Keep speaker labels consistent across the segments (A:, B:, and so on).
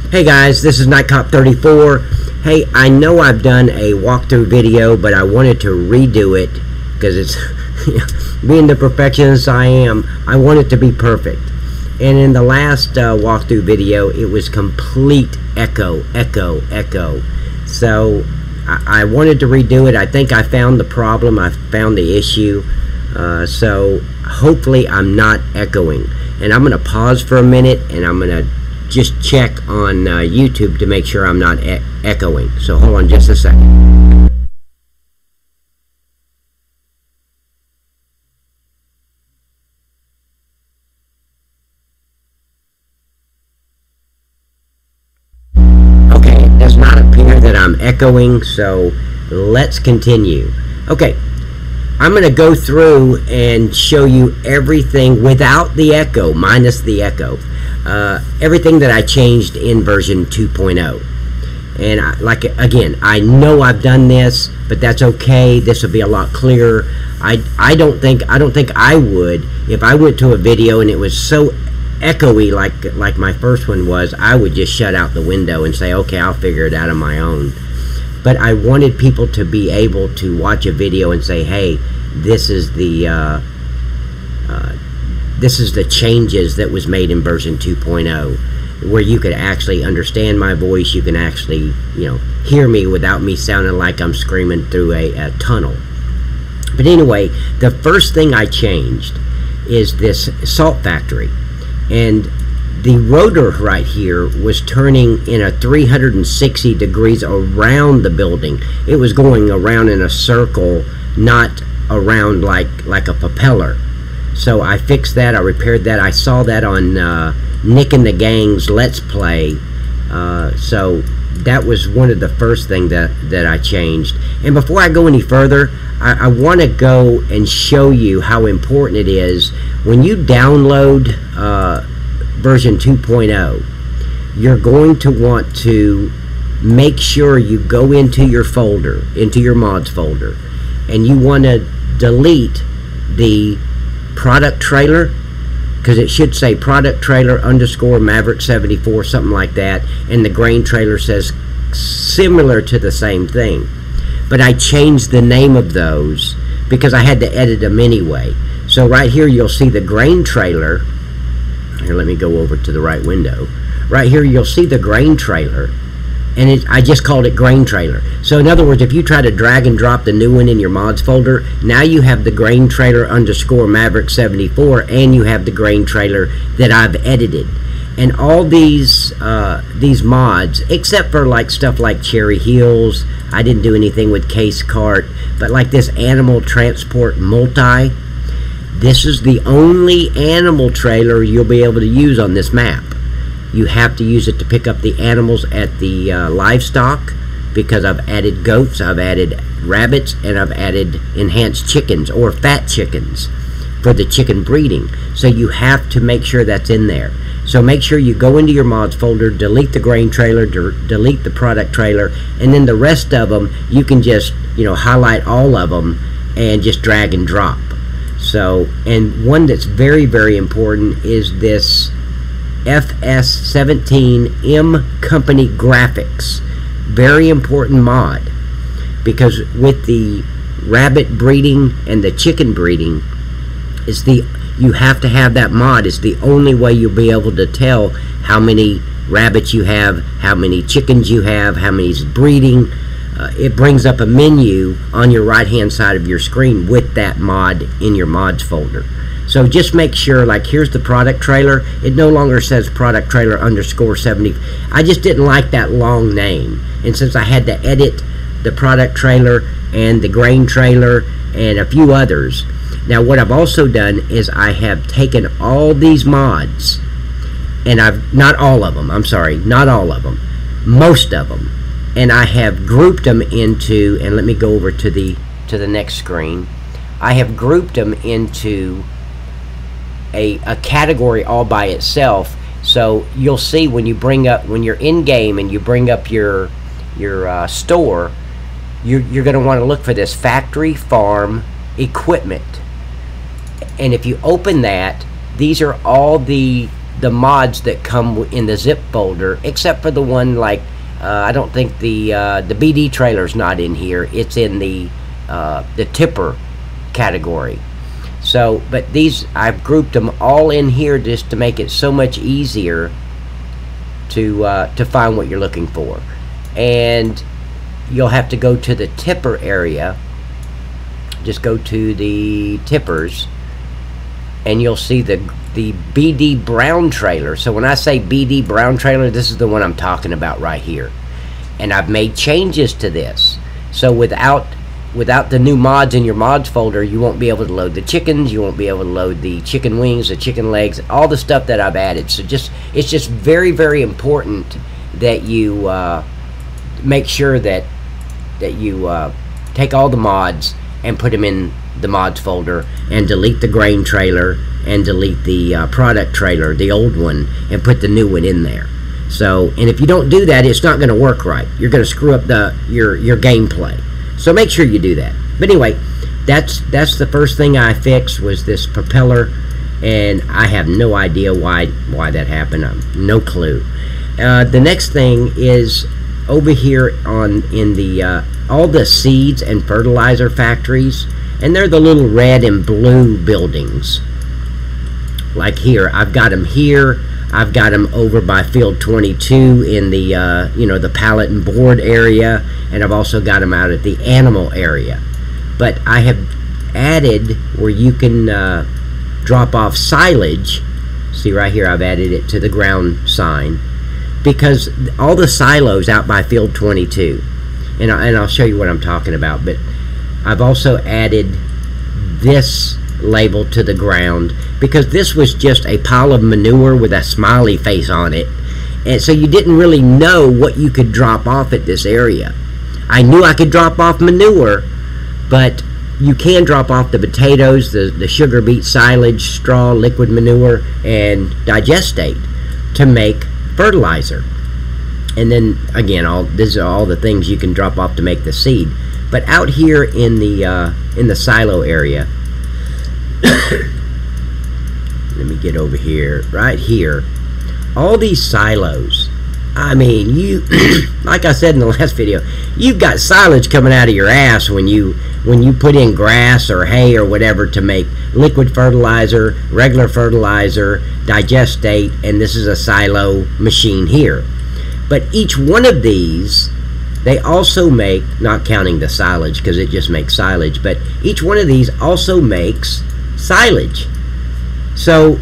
A: Hey guys, this is NightCop34. Hey, I know I've done a walkthrough video, but I wanted to redo it because it's being the perfectionist I am, I want it to be perfect. And in the last walkthrough video, it was complete echo. So I wanted to redo it. I think I found the problem. I found the issue. So hopefully I'm not echoing. And I'm going to pause for a minute and I'm going to just check on YouTube to make sure I'm not echoing. So hold on just a second. Okay, it does not appear that I'm echoing, so let's continue. Okay, I'm going to go through and show you everything without the echo, minus the echo. Everything that I changed in version 2.0. And again, I know I've done this, but that's okay. This will be a lot clearer. I don't think I would, if I went to a video and it was so echoey like my first one was, I would just shut out the window and say, okay, I'll figure it out on my own. But I wanted people to be able to watch a video and say, hey, this is the changes that was made in version 2.0, where you could actually understand my voice. You can actually, hear me without me sounding like I'm screaming through a tunnel. But anyway, the first thing I changed is this salt factory. And the rotor right here was turning in a 360 degrees around the building. It was going around in a circle, not around like a propeller. So I fixed that, I repaired that. I saw that on Nick and the Gang's Let's Play. So that was one of the first things that I changed. And before I go any further, I want to go and show you how important it is when you download version 2.0. You're going to want to make sure you go into your folder, into your mods folder, and you want to delete the product trailer, because it should say product trailer _ Maverick 74, something like that, and the grain trailer says similar to the same thing. But I changed the name of those because I had to edit them anyway. So right here you'll see the grain trailer. Here, let me go over to the right window. Right here you'll see the grain trailer, and I just called it grain trailer. So in other words, if you try to drag and drop the new one in your mods folder, now you have the grain trailer _ Maverick 74, and you have the grain trailer that I've edited. And all these mods, except for like stuff like Cherry Hills, I didn't do anything with Case Cart, but like this Animal Transport Multi, this is the only animal trailer you'll be able to use on this map. You have to use it to pick up the animals at the livestock, because I've added goats, I've added rabbits, and I've added enhanced chickens or fat chickens for the chicken breeding. So you have to make sure that's in there. So make sure you go into your mods folder, delete the grain trailer, delete the product trailer, and then the rest of them you can just highlight all of them and just drag and drop. So, and one that's very, very important is this FS17M Company Graphics. Very important mod, because with the rabbit breeding and the chicken breeding, you have to have that mod. It's the only way you'll be able to tell how many rabbits you have, how many chickens you have, how many's breeding. It brings up a menu on your right hand side of your screen with that mod in your mods folder. So just make sure, like here's the product trailer, it no longer says product trailer _ 70. I just didn't like that long name, and since I had to edit the product trailer and the grain trailer and a few others. Now what I've also done is I have taken all these mods, and not all of them, I'm sorry, not all of them, most of them, and I have grouped them into, and let me go over to the next screen. I have grouped them into a category all by itself. So you'll see when you're in game and you bring up your store, you're going to want to look for this factory farm equipment. And if you open that, these are all the the mods that come in the zip folder, except for the one like I don't think the BD trailer's not in here. It's in the tipper category. So, but these, I've grouped them all in here just to make it so much easier to find what you're looking for. And you'll have to go to the tipper area. Just go to the tippers, and you'll see the BD brown trailer. So when I say BD brown trailer, this is the one I'm talking about right here. And I've made changes to this. So without the new mods in your mods folder, you won't be able to load the chickens, you won't be able to load the chicken wings, the chicken legs, all the stuff that I've added. So it's just very, very important that you make sure that you take all the mods and put them in the mods folder, and delete the grain trailer and delete the product trailer, the old one, and put the new one in there. So, and if you don't do that, it's not going to work right. You're going to screw up your gameplay. So make sure you do that. But anyway, that's the first thing I fixed, was this propeller, and I have no idea why that happened. No clue. The next thing is over here in the all the seeds and fertilizer factories, and they're the little red and blue buildings. Like here, I've got them here. I've got them over by field 22 in the the pallet and board area, and I've also got them out at the animal area. But I have added where you can drop off silage. See right here, I've added it to the ground sign, because all the silos out by field 22, and I'll show you what I'm talking about, but I've also added this label to the ground, because this was just a pile of manure with a smiley face on it, and so you didn't really know what you could drop off at this area. I knew I could drop off manure, but you can drop off the potatoes, the sugar beet silage, straw, liquid manure, and digestate to make fertilizer. And then again, these are all the things you can drop off to make the seed. But out here in the silo area, let me get over here, right here, all these silos, I mean, you like I said in the last video, you've got silage coming out of your ass when you put in grass or hay or whatever to make liquid fertilizer, regular fertilizer, digestate, and this is a silo machine here. But each one of these, they also make, not counting the silage because it just makes silage, but each one of these also makes silage. So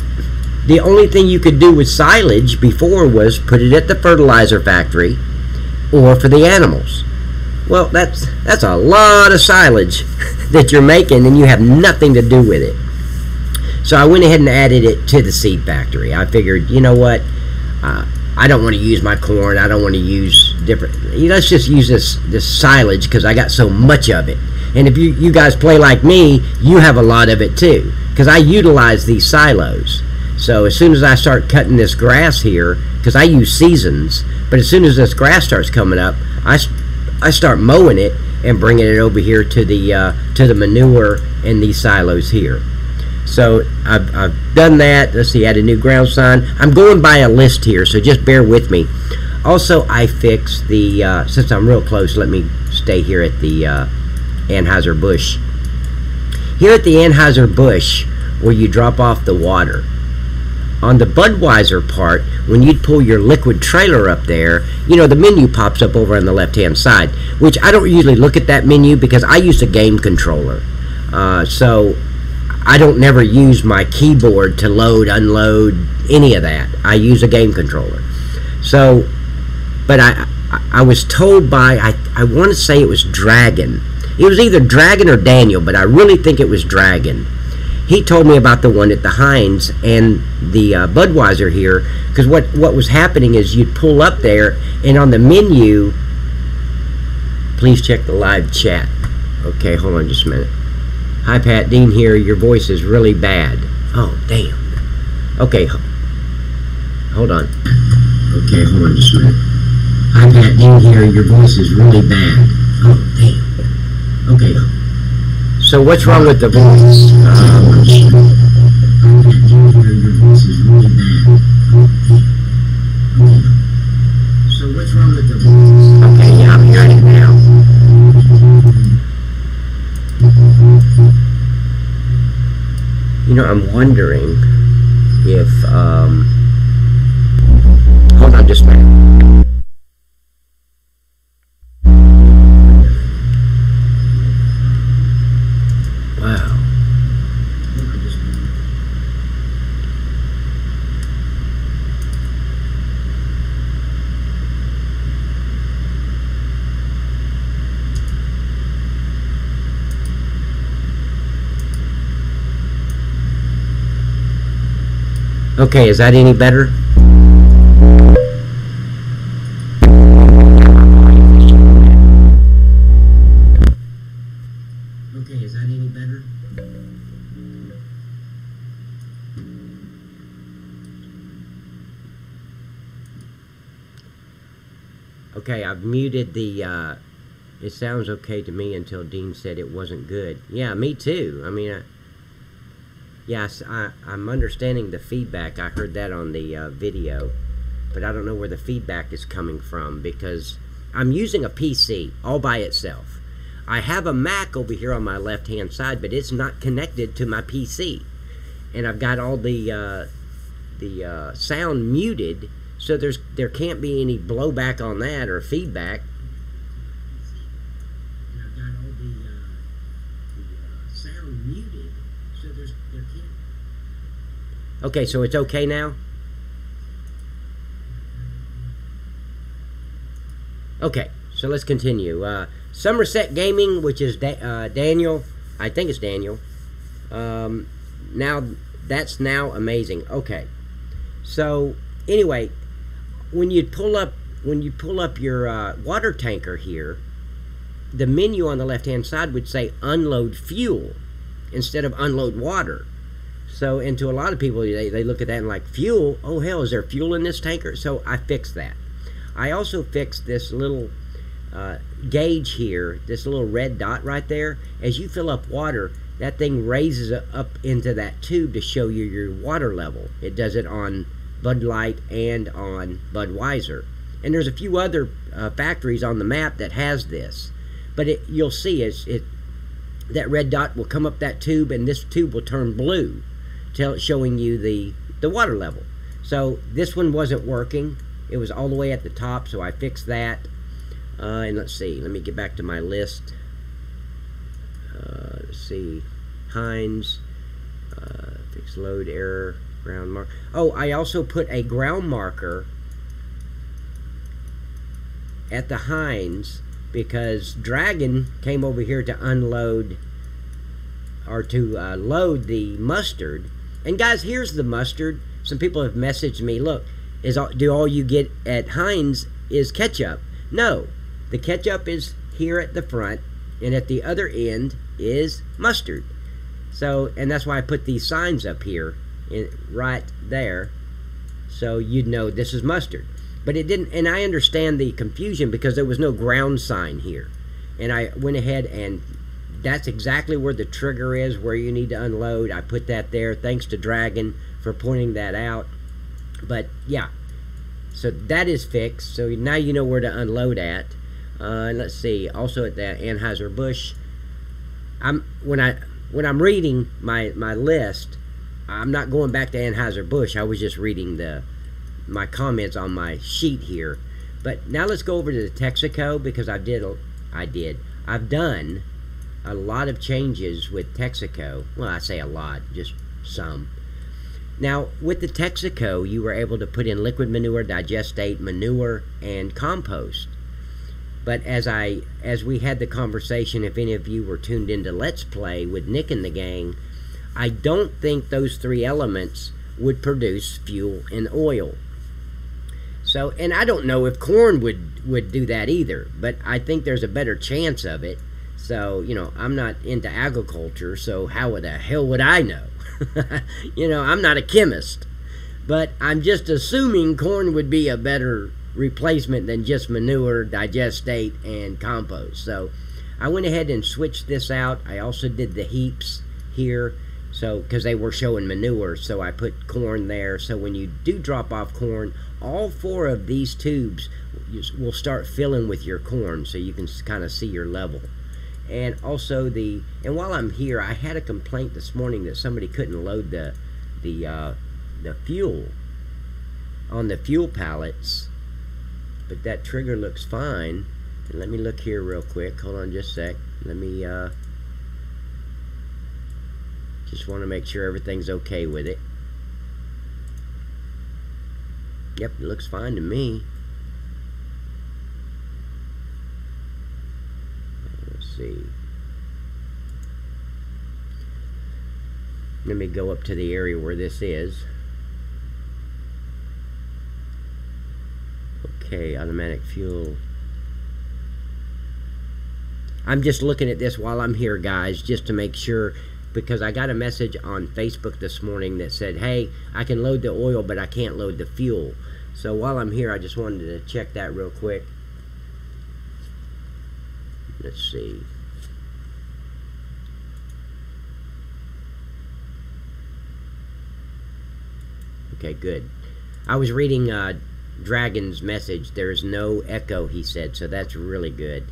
A: the only thing you could do with silage before was put it at the fertilizer factory or for the animals. Well, that's a lot of silage that you're making, and you have nothing to do with it. So I went ahead and added it to the seed factory. I figured, you know what, I don't want to use my corn, I don't want to use different, let's just use this silage because I got so much of it. And if you guys play like me, you have a lot of it too, because I utilize these silos. So as soon as I start cutting this grass here, because I use seasons, but as soon as this grass starts coming up, I start mowing it and bringing it over here to the manure in these silos here. So I've done that. Let's see, add a new ground sign. I'm going by a list here, so just bear with me. Also, I fixed the, since I'm real close, let me stay here at the Anheuser-Busch. Here at the Anheuser-Busch, where you drop off the water, on the Budweiser part, when you'd pull your liquid trailer up there, the menu pops up over on the left-hand side, which I don't usually look at that menu because I use a game controller. So I don't never use my keyboard to load, unload, any of that. I use a game controller. So, but I was told by, I want to say it was Dragon. It was either Dragon or Daniel, but I really think it was Dragon. He told me about the one at the Heinz and the Budweiser here, because what was happening is you'd pull up there, and on the menu, please check the live chat. Okay, hold on just a minute. Hi Pat, Dean here, your voice is really bad. Oh, damn. Okay, hold on. Okay, hold on just a minute. Hi Pat, Dean here, your voice is really bad. Oh, damn. Okay. So what's wrong with the voice? I'm wondering if, hold on just a minute. Wow. Okay, is that any better? Okay, is that any better? Okay, I've muted the, it sounds okay to me until Dean said it wasn't good. Yeah, me too. I mean, yes, I'm understanding the feedback. I heard that on the video, but I don't know where the feedback is coming from because I'm using a PC all by itself. I have a Mac over here on my left-hand side, but it's not connected to my PC. And I've got all the sound muted, so there can't be any blowback on that or feedback. And I've got all the sound muted, so there can't. Okay, so it's okay now? Okay, so let's continue. Somerset Gaming, which is Daniel, I think it's Daniel. Now, that's now amazing. Okay, so anyway, when you pull up your water tanker here, the menu on the left-hand side would say unload fuel instead of unload water. So, and to a lot of people, they look at that and like, fuel? Oh, hell, is there fuel in this tanker? So I fixed that. I also fixed this little gauge here, this little red dot right there. As you fill up water, that thing raises up into that tube to show you your water level. It does it on Bud Light and on Budweiser. And there's a few other factories on the map that has this. But you'll see that red dot will come up that tube, and this tube will turn blue, showing you the water level. So this one wasn't working. It was all the way at the top, so I fixed that. And let's see, let me get back to my list. Let's see, Heinz, fix load error, ground mark. Oh, I also put a ground marker at the Heinz because Dragon came over here to unload or to load the mustard. And guys, here's the mustard. Some people have messaged me, look, do all you get at Heinz is ketchup? No, the ketchup is here at the front, and at the other end is mustard. So, and that's why I put these signs up here, right there, so you'd know this is mustard. But it didn't, and I understand the confusion because there was no ground sign here. And I went ahead and that's exactly where the trigger is, where you need to unload. I put that there. Thanks to Dragon for pointing that out. But yeah, so that is fixed. So now you know where to unload at. Let's see. Also at the Anheuser-Busch, when I'm reading my list, I'm not going back to Anheuser-Busch. I was just reading my comments on my sheet here. But now let's go over to the Texaco because I've done a lot of changes with Texaco. Well, I say a lot, just some. Now, with the Texaco, you were able to put in liquid manure, digestate, manure, and compost. But as we had the conversation, if any of you were tuned into Let's Play with Nick and the gang, I don't think those three elements would produce fuel and oil. So, and I don't know if corn would do that either, but I think there's a better chance of it. So, you know, I'm not into agriculture, so how the hell would I know? You know, I'm not a chemist. But I'm just assuming corn would be a better replacement than just manure, digestate, and compost. So I went ahead and switched this out. I also did the heaps here, so because they were showing manure, so I put corn there. So when you do drop off corn, all four of these tubes will start filling with your corn, so you can kind of see your level. And also and while I'm here, I had a complaint this morning that somebody couldn't load the fuel on the fuel pallets, but that trigger looks fine. And let me look here real quick. Hold on just a sec. Let me just want to make sure everything's okay with it. Yep, it looks fine to me. Let's see. Let me go up to the area where this is. Okay, automatic fuel. I'm just looking at this while I'm here, guys, just to make sure, because I got a message on Facebook this morning that said, hey, I can load the oil, but I can't load the fuel. So while I'm here, I just wanted to check that real quick. Let's see. Okay, good. I was reading Dragon's message. There's no echo, he said, so that's really good.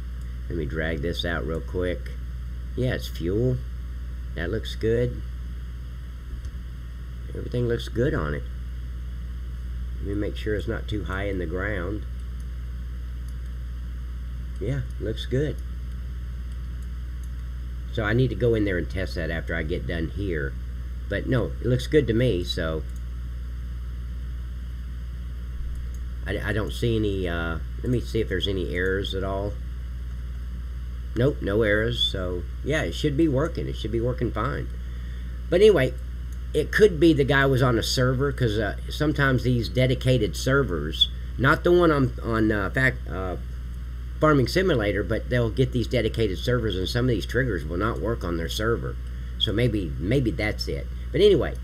A: Let me drag this out real quick. Yeah, it's fuel. That looks good. Everything looks good on it. Let me make sure it's not too high in the ground. Yeah, looks good. So I need to go in there and test that after I get done here. But no, it looks good to me, so I don't see any, let me see if there's any errors at all. Nope, no errors. So yeah, it should be working. It should be working fine. But anyway, it could be the guy was on a server, because sometimes these dedicated servers, not the one on Farming Simulator, but they'll get these dedicated servers, and some of these triggers will not work on their server. So maybe that's it. But anyway,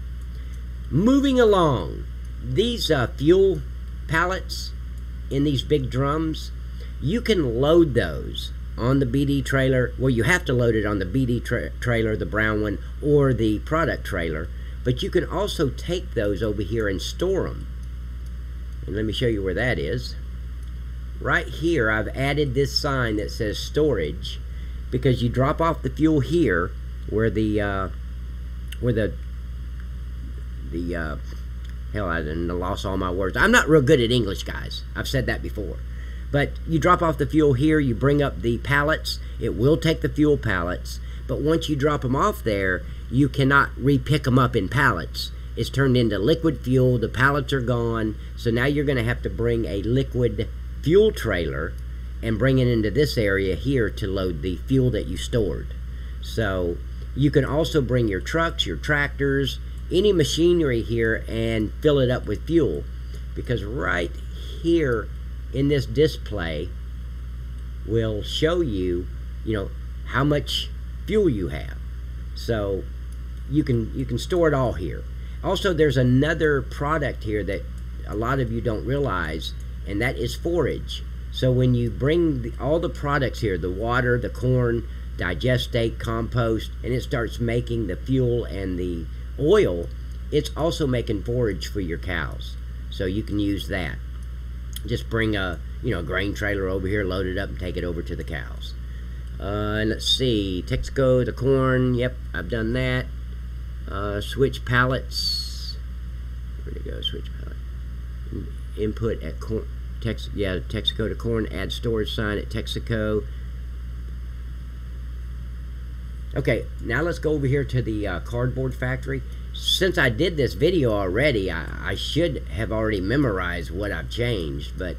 A: moving along, these fuel pallets in these big drums, you can load those on the BD trailer. Well, you have to load it on the BD trailer, the brown one, or the product trailer, but you can also take those over here and store them. And let me show you where that is. Right here, I've added this sign that says storage, because you drop off the fuel here where the hell, I lost all my words. I'm not real good at English, guys. I've said that before. But you drop off the fuel here, you bring up the pallets, it will take the fuel pallets, but once you drop them off there, you cannot re-pick them up in pallets. It's turned into liquid fuel, the pallets are gone, so now you're going to have to bring a liquid fuel trailer and bring it into this area here to load the fuel that you stored. So you can also bring your trucks, your tractors, any machinery here and fill it up with fuel, because right here in this display will show you, how much fuel you have. So you can store it all here. Also, there's another product here that a lot of you don't realize, and that is forage. So when you bring all the products here, the water, the corn, digestate, compost, and it starts making the fuel and the oil, it's also making forage for your cows. So you can use that. Just bring a grain trailer over here, load it up, and take it over to the cows. And let's see, Texaco, the corn, yep, I've done that. Switch pallets. Where'd it go? Switch pallet. Input at corn. Texaco to corn. Add storage sign at Texaco. Okay, now let's go over here to the cardboard factory. Since I did this video already, I should have already memorized what I've changed, but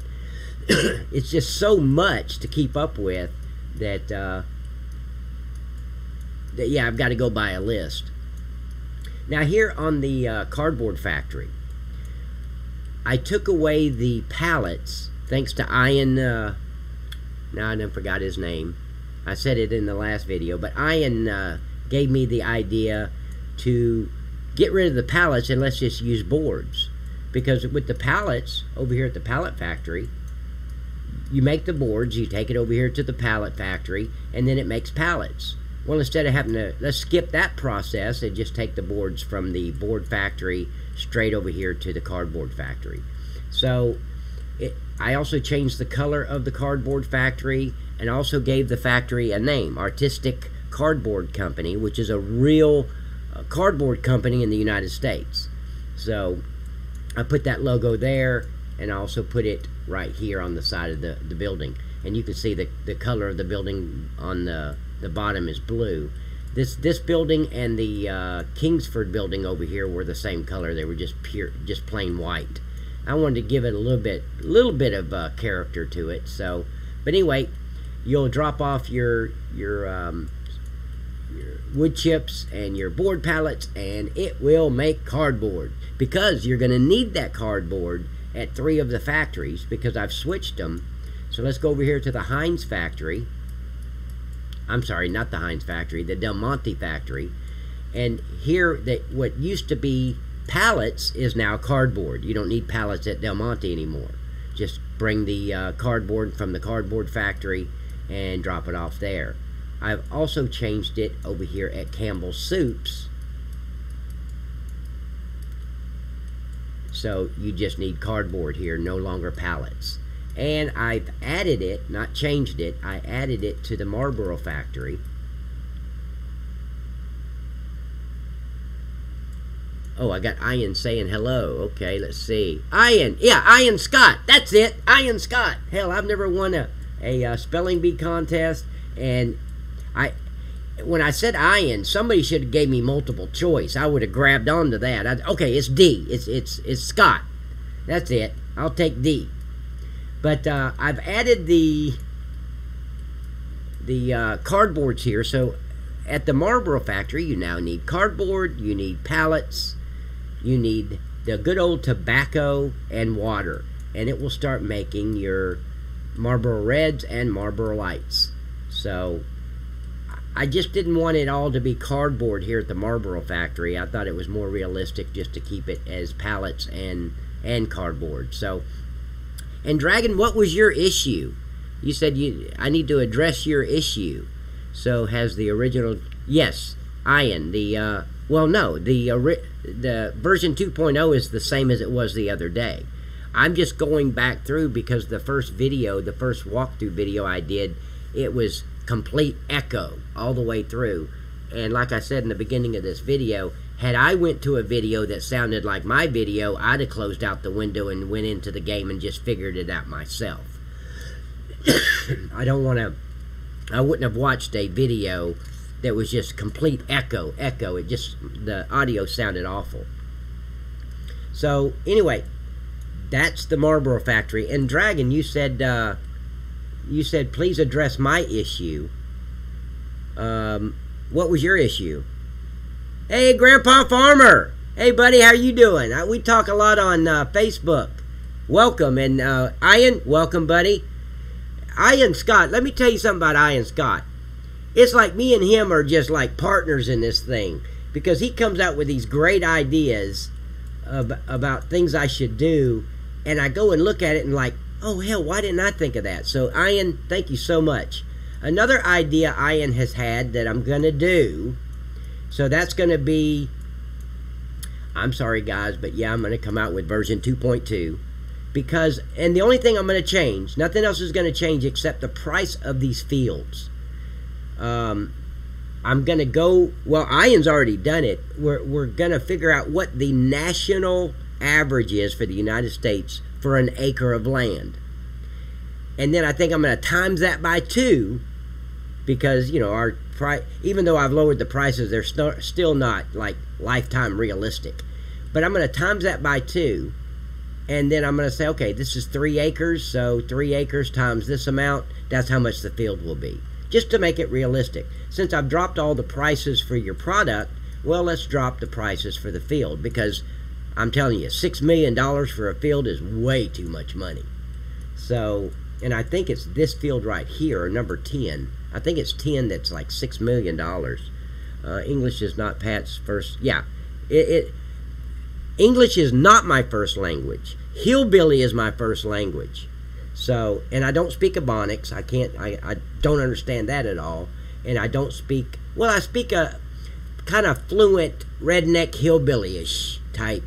A: it's just so much to keep up with that, yeah, I've got to go by a list. Now here on the cardboard factory, I took away the pallets thanks to Ian, now I done forgot his name. I said it in the last video, but Ian gave me the idea to get rid of the pallets and let's just use boards. Because with the pallets over here at the pallet factory, you make the boards, you take it over here to the pallet factory, and then it makes pallets. Well, instead of having to, let's skip that process and just take the boards from the board factory straight over here to the cardboard factory. So I also changed the color of the cardboard factory, and also gave the factory a name, Artistic Cardboard Company, which is a real cardboard company in the United States. So I put that logo there, and I also put it right here on the side of the building. And you can see the color of the building on the bottom is blue. This building and the Kingsford building over here were the same color. They were just plain white. I wanted to give it a little bit of character to it. So, but anyway, you'll drop off your wood chips and your board pallets, and it will make cardboard, because you're going to need that cardboard at 3 of the factories, because I've switched them. So let's go over here to the Heinz factory. I'm sorry, not the Heinz factory, the Del Monte factory. And here, what used to be pallets is now cardboard. You don't need pallets at Del Monte anymore. Just bring the cardboard from the cardboard factory and drop it off there. I've also changed it over here at Campbell's Soups. So you just need cardboard here, no longer pallets. And I've added it, not changed it, I added it to the Marlboro Factory. Oh, I got Ian saying hello. Okay, let's see. Ian, yeah, Ian Scott. That's it, Ian Scott. Hell, I've never won a spelling bee contest, and when I said Ian, somebody should have gave me multiple choice. I would have grabbed onto that. Okay, it's D. It's Scott. That's it. I'll take D. But I've added the cardboards here. So at the Marlboro Factory, you now need cardboard, you need pallets, you need the good old tobacco and water, and it will start making your Marlboro Reds and Marlboro Lights. So I just didn't want it all to be cardboard here at the Marlboro Factory. I thought it was more realistic just to keep it as pallets and cardboard. So, and Dragon, what was your issue? You said I need to address your issue. So has the original? Yes, Ian. Well, no, the version 2.0 is the same as it was the other day. I'm just going back through because the first walkthrough video I did, it was complete echo all the way through. And like I said in the beginning of this video, had I went to a video that sounded like my video, I'd have closed out the window and went into the game and just figured it out myself. I wouldn't have watched a video that was just complete echo. The audio sounded awful. So anyway, that's the Marlboro Factory. And Dragon, you said please address my issue. What was your issue? Hey, Grandpa Farmer. Hey, buddy, how you doing? We talk a lot on Facebook. Welcome. And Ian, welcome, buddy. Ian Scott, let me tell you something about Ian Scott. It's like me and him are just like partners in this thing, because he comes out with these great ideas about things I should do, and I go and look at it and like, oh, hell, why didn't I think of that? So, Ian, thank you so much. Another idea Ian has had that I'm going to do, so that's going to be, I'm sorry, guys, but yeah, I'm going to come out with version 2.2. Because, and the only thing I'm going to change, nothing else is going to change except the price of these fields. I'm going to go, well, Ian's already done it. We're going to figure out what the national average is for the United States for an acre of land. And then I think I'm going to times that by 2, because, you know, our price, even though I've lowered the prices, they're still not like lifetime realistic. But I'm going to times that by 2. And then I'm going to say, okay, this is 3 acres, so 3 acres times this amount, that's how much the field will be. Just to make it realistic. Since I've dropped all the prices for your product, well, let's drop the prices for the field, because I'm telling you, $6 million for a field is way too much money. So, and I think it's this field right here, number 10. I think it's 10 that's like $6 million. English is not Pat's first, yeah. English is not my first language. Hillbilly is my first language. So, and I don't speak Ebonics. I don't understand that at all. And I don't speak, well, I speak a kind of fluent redneck hillbilly-ish type,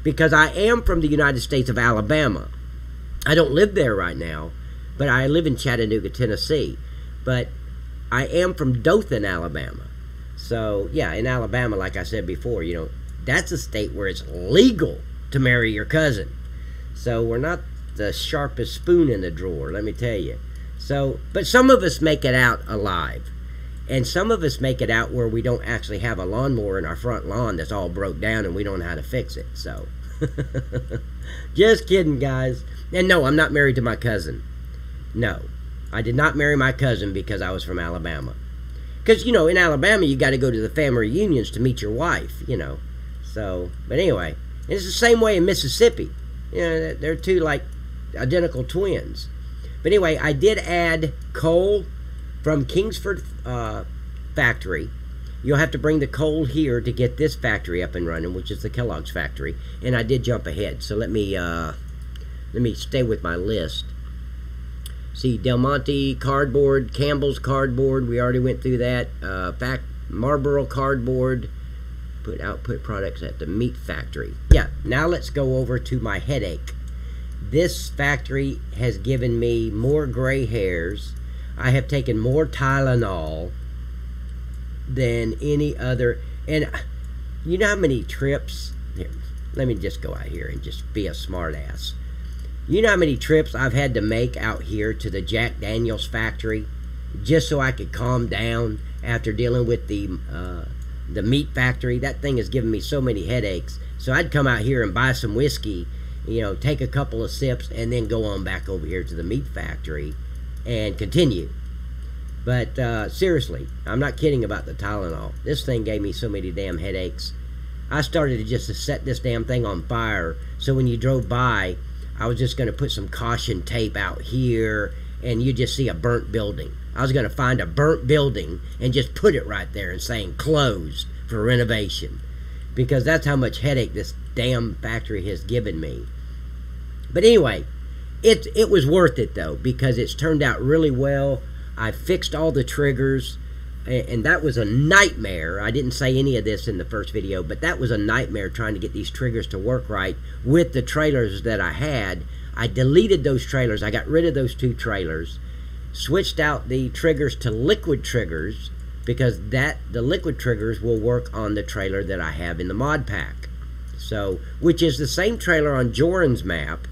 A: because I am from the United States of Alabama. I don't live there right now, but I live in Chattanooga, Tennessee. But I am from Dothan, Alabama. So, yeah, in Alabama, like I said before, you know, that's a state where it's legal to marry your cousin. So we're not the sharpest spoon in the drawer, let me tell you. So, but some of us make it out alive. And some of us make it out where we don't actually have a lawnmower in our front lawn that's all broke down and we don't know how to fix it. So, just kidding, guys. And no, I'm not married to my cousin. No, I did not marry my cousin because I was from Alabama. Because, you know, in Alabama, you got to go to the family reunions to meet your wife, you know. So, but anyway, and it's the same way in Mississippi. You know, they're two, like, identical twins. But anyway, I did add coal from Kingsford Factory. You'll have to bring the coal here to get this factory up and running, which is the Kellogg's factory. And I did jump ahead, so let me stay with my list. See, Del Monte cardboard, Campbell's cardboard, we already went through that. Marlboro cardboard, output products at the meat factory. Yeah, now let's go over to my headache. This factory has given me more gray hairs. I have taken more Tylenol than any other. And you know how many trips? Here, let me just go out here and just be a smart ass. You know how many trips I've had to make out here to the Jack Daniel's factory just so I could calm down after dealing with the meat factory? That thing has given me so many headaches. So I'd come out here and buy some whiskey, you know, take a couple of sips, and then go on back over here to the meat factory and continue. But seriously, I'm not kidding about the Tylenol. This thing gave me so many damn headaches. I started to just set this damn thing on fire, so when you drove by, I was just going to put some caution tape out here, and you just see a burnt building. I was going to find a burnt building and just put it right there and saying closed for renovation, because that's how much headache this damn factory has given me. But anyway, it was worth it, though, because it's turned out really well. I fixed all the triggers, and that was a nightmare. I didn't say any of this in the first video, but that was a nightmare trying to get these triggers to work right with the trailers that I had. I deleted those trailers. I got rid of those 2 trailers, switched out the triggers to liquid triggers, because the liquid triggers will work on the trailer that I have in the mod pack. So, which is the same trailer on Joran's map.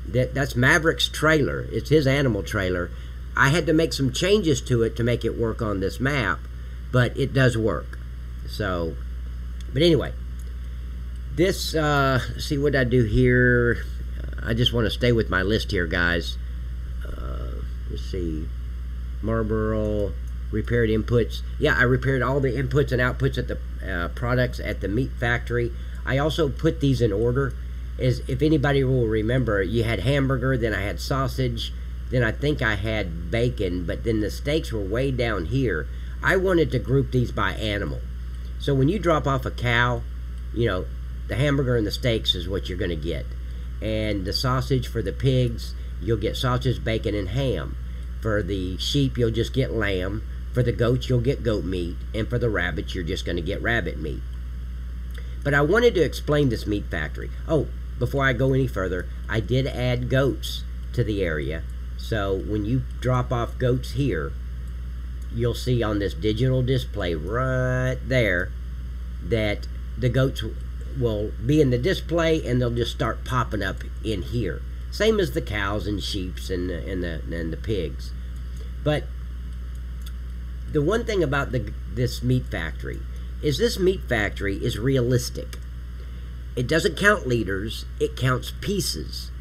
A: That's Maverick's trailer. It's his animal trailer. I had to make some changes to it to make it work on this map, but it does work. So, but anyway, this, see what I do here. I just want to stay with my list here, guys. Let's see. Marlboro, repaired inputs. Yeah, I repaired all the inputs and outputs at the products at the meat factory. I also put these in order. As if anybody will remember, you had hamburger, then I had sausage, then I think I had bacon, but then the steaks were way down here. I wanted to group these by animal. So when you drop off a cow, you know, the hamburger and the steaks is what you're going to get. And the sausage for the pigs, you'll get sausage, bacon, and ham. For the sheep, you'll just get lamb. For the goats, you'll get goat meat. And for the rabbits, you're just going to get rabbit meat. But I wanted to explain this meat factory. Oh, before I go any further, I did add goats to the area. So when you drop off goats here, you'll see on this digital display right there that the goats will be in the display, and they'll just start popping up in here. Same as the cows and sheep and the pigs. But the one thing about this meat factory is this meat factory is realistic. It doesn't count liters, it counts pieces.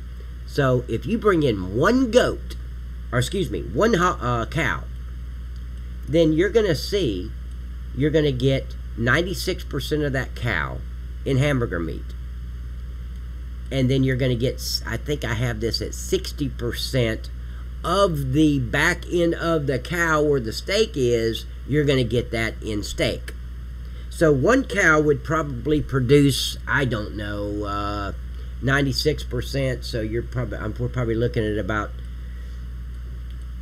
A: So if you bring in one goat, or excuse me, one cow, then you're going to see, you're going to get 96% of that cow in hamburger meat. And then you're going to get, I think I have this at 60% of the back end of the cow where the steak is, you're going to get that in steak. So one cow would probably produce, I don't know, 96%. So we're probably looking at about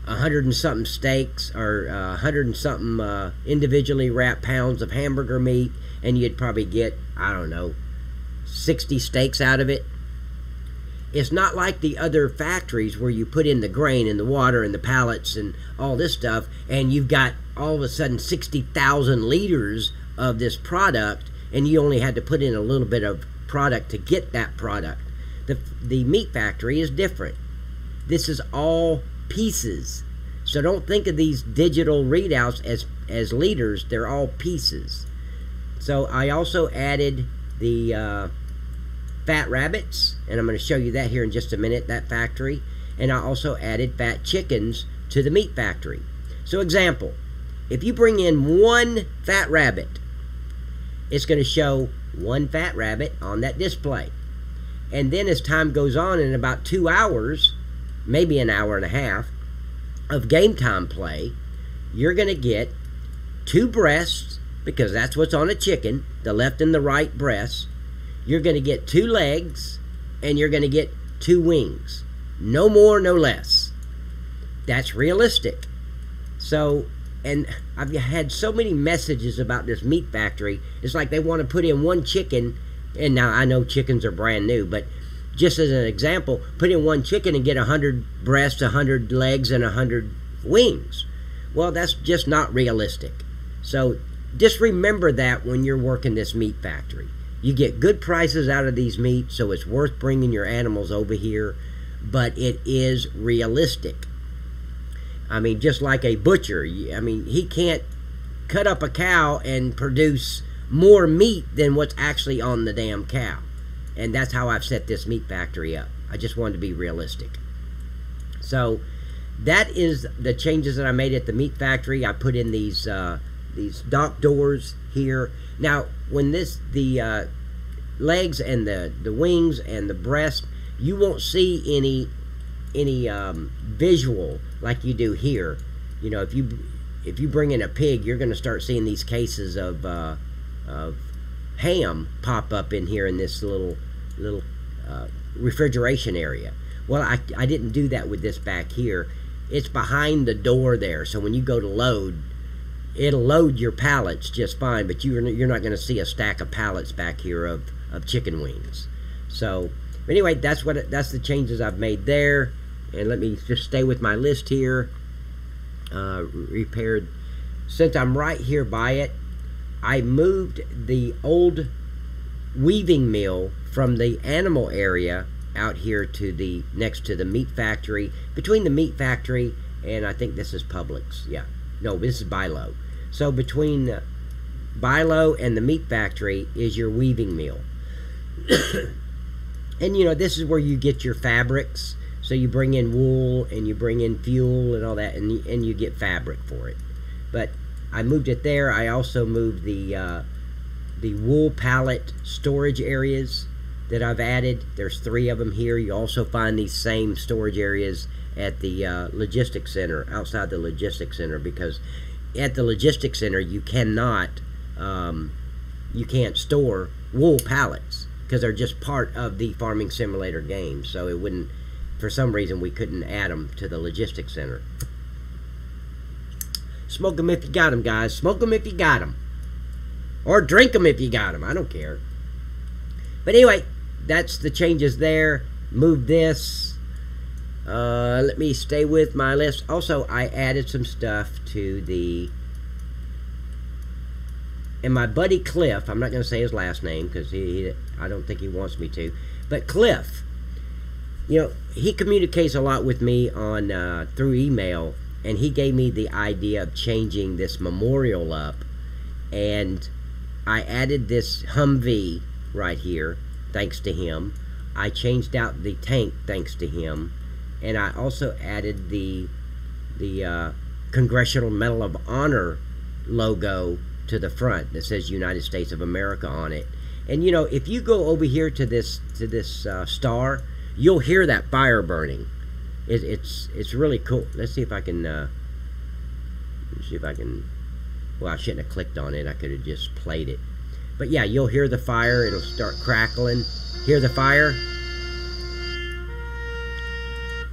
A: 100 and something steaks, or 100 and something individually wrapped pounds of hamburger meat, and you'd probably get, I don't know, 60 steaks out of it. it's not like the other factories where you put in the grain and the water and the pallets and all this stuff, and you've got all of a sudden 60,000 liters of this product, and you only had to put in a little bit of product to get that product. The meat factory is different. This is all pieces. So don't think of these digital readouts as liters. They're all pieces. So I also added the fat rabbits, and I'm going to show you that here in just a minute, that factory. And I also added fat chickens to the meat factory. So example, if you bring in one fat rabbit, it's going to show one fat rabbit on that display. And then as time goes on, in about 2 hours, maybe an hour and a half of game time play, you're going to get 2 breasts, because that's what's on a chicken, the left and the right breast. You're going to get 2 legs, and you're going to get 2 wings. No more, no less. That's realistic. So, and I've had so many messages about this meat factory. It's like they want to put in one chicken, and now I know chickens are brand new, but just as an example, put in one chicken and get 100 breasts, 100 legs, and 100 wings. Well, that's just not realistic. So just remember that when you're working this meat factory. You get good prices out of these meats, so it's worth bringing your animals over here, but it is realistic. I mean, just like a butcher, I mean, he can't cut up a cow and produce more meat than what's actually on the damn cow. And that's how I've set this meat factory up. I just wanted to be realistic. So that is the changes that I made at the meat factory. I put in these dock doors here. Now, when the legs and the wings and the breast, you won't see any visual like you do here. You know, if you bring in a pig, you're going to start seeing these cases of ham pop up in here in this little refrigeration area. Well, I didn't do that with this back here. It's behind the door there, so when you go to load, it'll load your pallets just fine, but you're not going to see a stack of pallets back here of chicken wings. So anyway, that's the changes I've made there. And let me just stay with my list here. Repaired. Since I'm right here by it, I moved the old weaving mill from the animal area out here to the next to the meat factory, between the meat factory and I think this is Publix. Yeah, no, this is Bilo. So between Bilo and the meat factory is your weaving mill. And you know, this is where you get your fabrics. So you bring in wool and you bring in fuel and all that, and you get fabric for it. But I moved it there. I also moved the wool pallet storage areas that I've added. There's 3 of them here. You also find these same storage areas at the logistics center, outside the logistics center, because at the logistics center you cannot, you can't store wool pallets because they're just part of the farming simulator game. So it wouldn't, for some reason, we couldn't add them to the logistics center. Smoke them if you got them, guys. Smoke them if you got them. Or drink them if you got them. I don't care. But anyway, that's the changes there. Move this. Let me stay with my list. Also, I added some stuff to the... And my buddy Cliff, I'm not going to say his last name because I don't think he wants me to. But Cliff, you know, he communicates a lot with me on through email, and he gave me the idea of changing this memorial up, and I added this Humvee right here thanks to him. I changed out the tank thanks to him, and I also added the Congressional Medal of Honor logo to the front that says United States of America on it. And you know, if you go over here to this star, you'll hear that fire burning. It's really cool. Let's see if I can well, I shouldn't have clicked on it. I could have just played it. But yeah, you'll hear the fire. It'll start crackling. Hear the fire?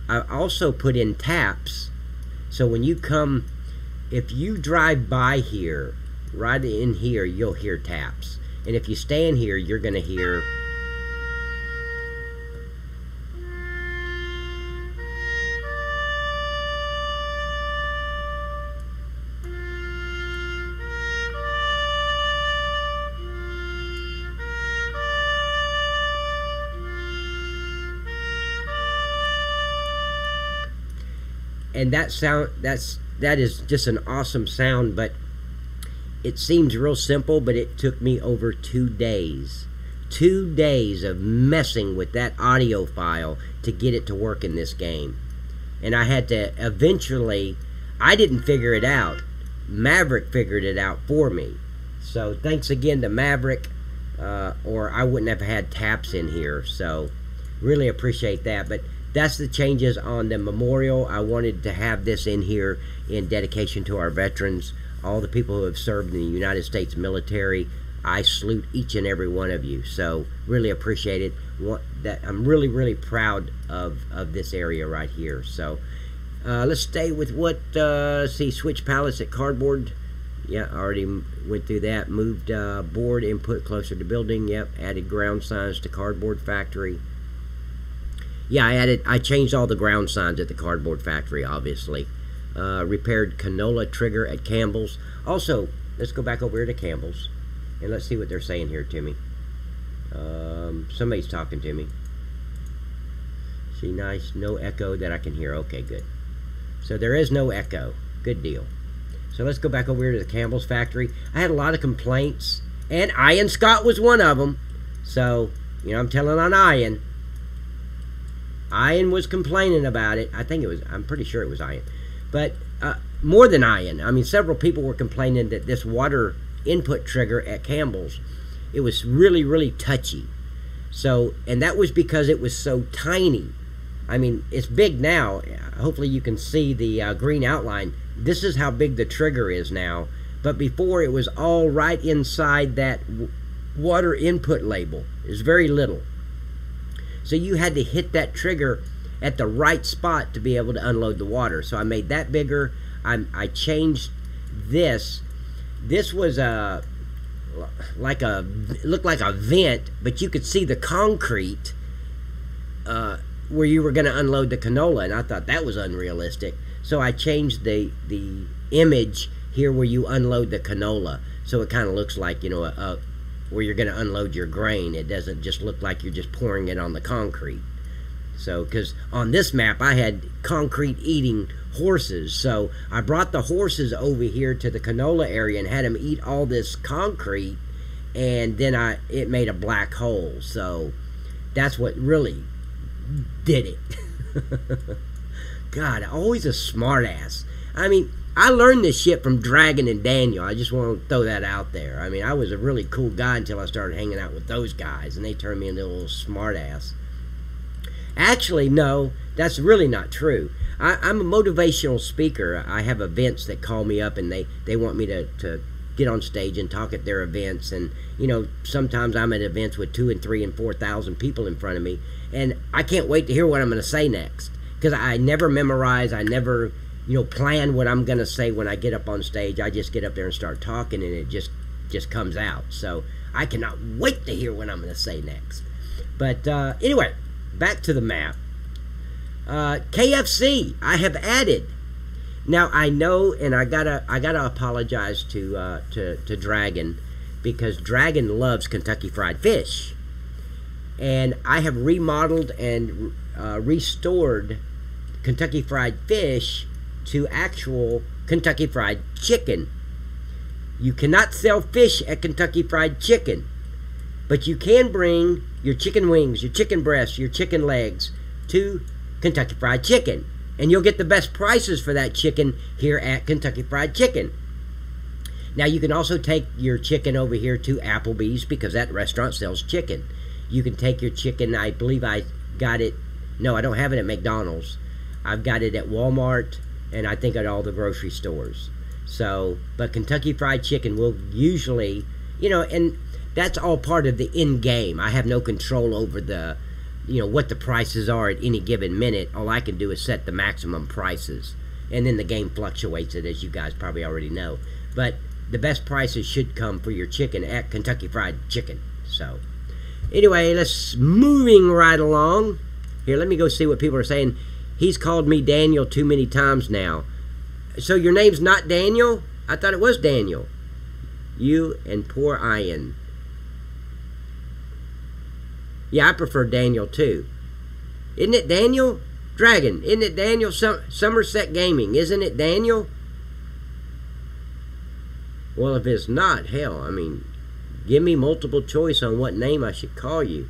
A: I also put in taps, so when you come, if you drive by here, right in here, you'll hear taps. And if you stand here, you're going to hear and that sound, that is just an awesome sound. But it seems real simple, but it took me over 2 days. 2 days of messing with that audio file to get it to work in this game. And I had to eventually, I didn't figure it out. Maverick figured it out for me. So thanks again to Maverick, or I wouldn't have had taps in here. So really appreciate that. But that's the changes on the memorial. I wanted to have this in here in dedication to our veterans, all the people who have served in the United States military. I salute each and every one of you. So really appreciate it. I'm really, really proud of this area right here. So let's stay with what, see, switch pallets at cardboard. Yeah, I already went through that. Moved board input closer to building. Yep, added ground signs to Cardboard Factory. Yeah, I changed all the ground signs at the Cardboard Factory, obviously. Repaired canola trigger at Campbell's. Also, let's go back over here to Campbell's. And let's see what they're saying here to me. Somebody's talking to me. See, nice. No echo that I can hear. Okay, good. So there is no echo. Good deal. So let's go back over here to the Campbell's factory. I had a lot of complaints. And Ian Scott was one of them. So, you know, I'm telling on Ian. Ian was complaining about it. I'm pretty sure it was Ian. But more than Ian. I mean, several people were complaining that this water input trigger at Campbell's, it was really, really touchy. So, and that was because it was so tiny. I mean, it's big now. Hopefully you can see the green outline. This is how big the trigger is now. But before, it was all right inside that water input label. It was very little. So you had to hit that trigger at the right spot to be able to unload the water. So I made that bigger. I changed this. This was it looked like a vent, but you could see the concrete where you were going to unload the canola, and I thought that was unrealistic. So I changed the image here where you unload the canola, so it kind of looks like, you know, where you're going to unload your grain. It doesn't just look like you're just pouring it on the concrete. So, because on this map I had concrete eating horses, so I brought the horses over here to the canola area and had them eat all this concrete, and then it made a black hole. So that's what really did it. God, always a smart ass. I mean, I learned this shit from Dragon and Daniel. I just want to throw that out there. I mean, I was a really cool guy until I started hanging out with those guys, and they turned me into a little smart ass. Actually, no, that's really not true. I'm a motivational speaker. I have events that call me up, and they want me to get on stage and talk at their events. And, you know, sometimes I'm at events with 2,000 and 3,000 and 4,000 people in front of me, and I can't wait to hear what I'm going to say next, because I never memorize. I never, you know, plan what I'm going to say when I get up on stage. I just get up there and start talking, and it just comes out. So I cannot wait to hear what I'm going to say next. But anyway, back to the map. KFC, I have added. Now I know, and I gotta apologize to Dragon, because Dragon loves Kentucky Fried Fish, and I have remodeled and restored Kentucky Fried Fish to actual Kentucky Fried Chicken. You cannot sell fish at Kentucky Fried Chicken, but you can bring your chicken wings, your chicken breasts, your chicken legs to Kentucky Fried Chicken, and you'll get the best prices for that chicken here at Kentucky Fried Chicken. Now, you can also take your chicken over here to Applebee's, because that restaurant sells chicken. You can take your chicken, I believe I got it, no, I don't have it at McDonald's. I've got it at Walmart, and I think at all the grocery stores. So, but Kentucky Fried Chicken will usually, you know, and that's all part of the end game. I have no control over the, you know, what the prices are at any given minute. All I can do is set the maximum prices, and then the game fluctuates it, as you guys probably already know. But the best prices should come for your chicken at Kentucky Fried Chicken. So anyway, let's moving right along. Here, let me go see what people are saying. He's called me Daniel too many times now. So your name's not Daniel? I thought it was Daniel. You and poor Ian. Yeah, I prefer Daniel too. Isn't it Daniel? Dragon, isn't it Daniel? Somerset Gaming, isn't it Daniel? Well, if it's not, hell, I mean, give me multiple choice on what name I should call you.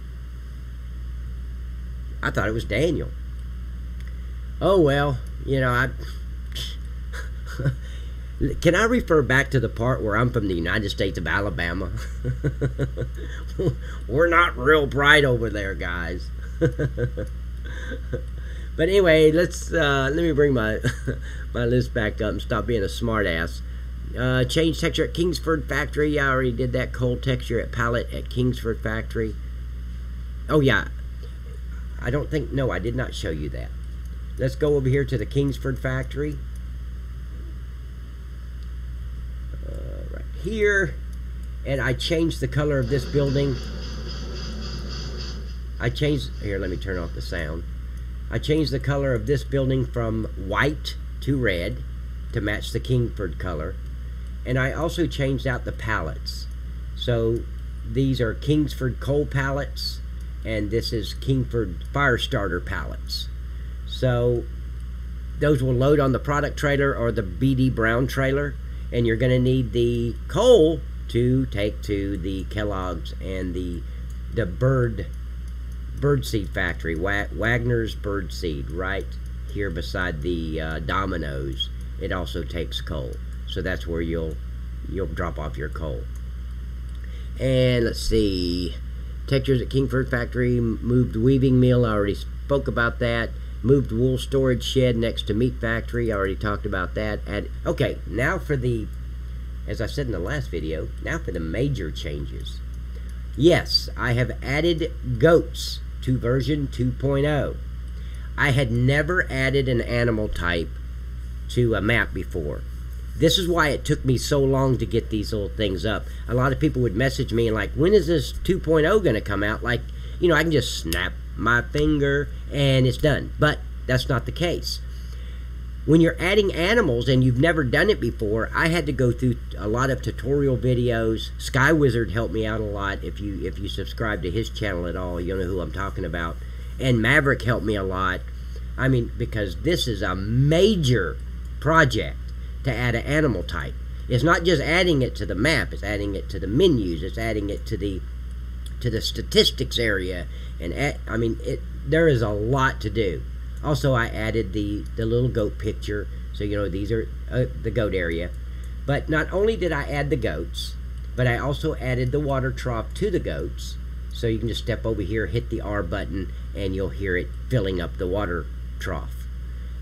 A: I thought it was Daniel. Oh, well, you know, can I refer back to the part where I'm from the United States of Alabama? We're not real bright over there, guys. But anyway, let me bring my my list back up and stop being a smartass. Change texture at Kingsford Factory. I already did that. Cold texture at palette at Kingsford Factory. Oh yeah, I don't think, no, I did not show you that. Let's go over here to the Kingsford Factory. Right here, and I changed the color of this building. Here, let me turn off the sound. I changed the color of this building from white to red to match the Kingsford color. And I also changed out the pallets. So these are Kingsford coal pallets, and this is Kingsford fire starter pallets. So those will load on the product trailer or the BD Brown trailer, and you're going to need the coal to take to the Kellogg's and the birdseed factory, Wagner's birdseed, right here beside the Domino's. It also takes coal, so that's where you'll drop off your coal. And let's see, textures at Kingsford Factory, moved weaving mill, I already spoke about that. Moved wool storage shed next to meat factory, I already talked about that. Okay, now for the, as I said in the last video, now for the major changes. Yes, I have added goats to version 2.0. I had never added an animal type to a map before. This is why it took me so long to get these little things up. A lot of people would message me and like, when is this 2.0 going to come out? Like, you know, I can just snap my finger and it's done. But that's not the case. When you're adding animals and you've never done it before, I had to go through a lot of tutorial videos. Sky Wizard helped me out a lot. If you subscribe to his channel at all, you'll know who I'm talking about. And Maverick helped me a lot. I mean, because this is a major project to add an animal type. It's not just adding it to the map, it's adding it to the menus, it's adding it to the statistics area, and I mean, there is a lot to do. Also, I added the little goat picture, so you know these are the goat area. But not only did I add the goats, but I also added the water trough to the goats, so you can just step over here, hit the R button, and you'll hear it filling up the water trough.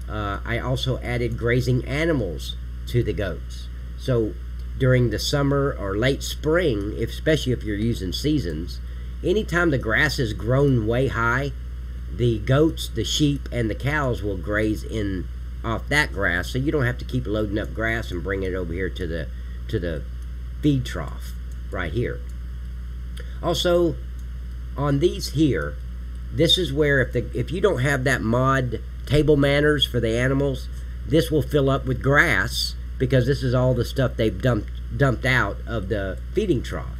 A: I also added grazing animals to the goats. So during the summer or late spring, especially if you're using seasons, anytime the grass is grown way high, the goats, the sheep, and the cows will graze in off that grass, so you don't have to keep loading up grass and bringing it over here to the feed trough right here. Also, on these here, this is where if you don't have that mod table manners for the animals, this will fill up with grass because this is all the stuff they've dumped out of the feeding trough.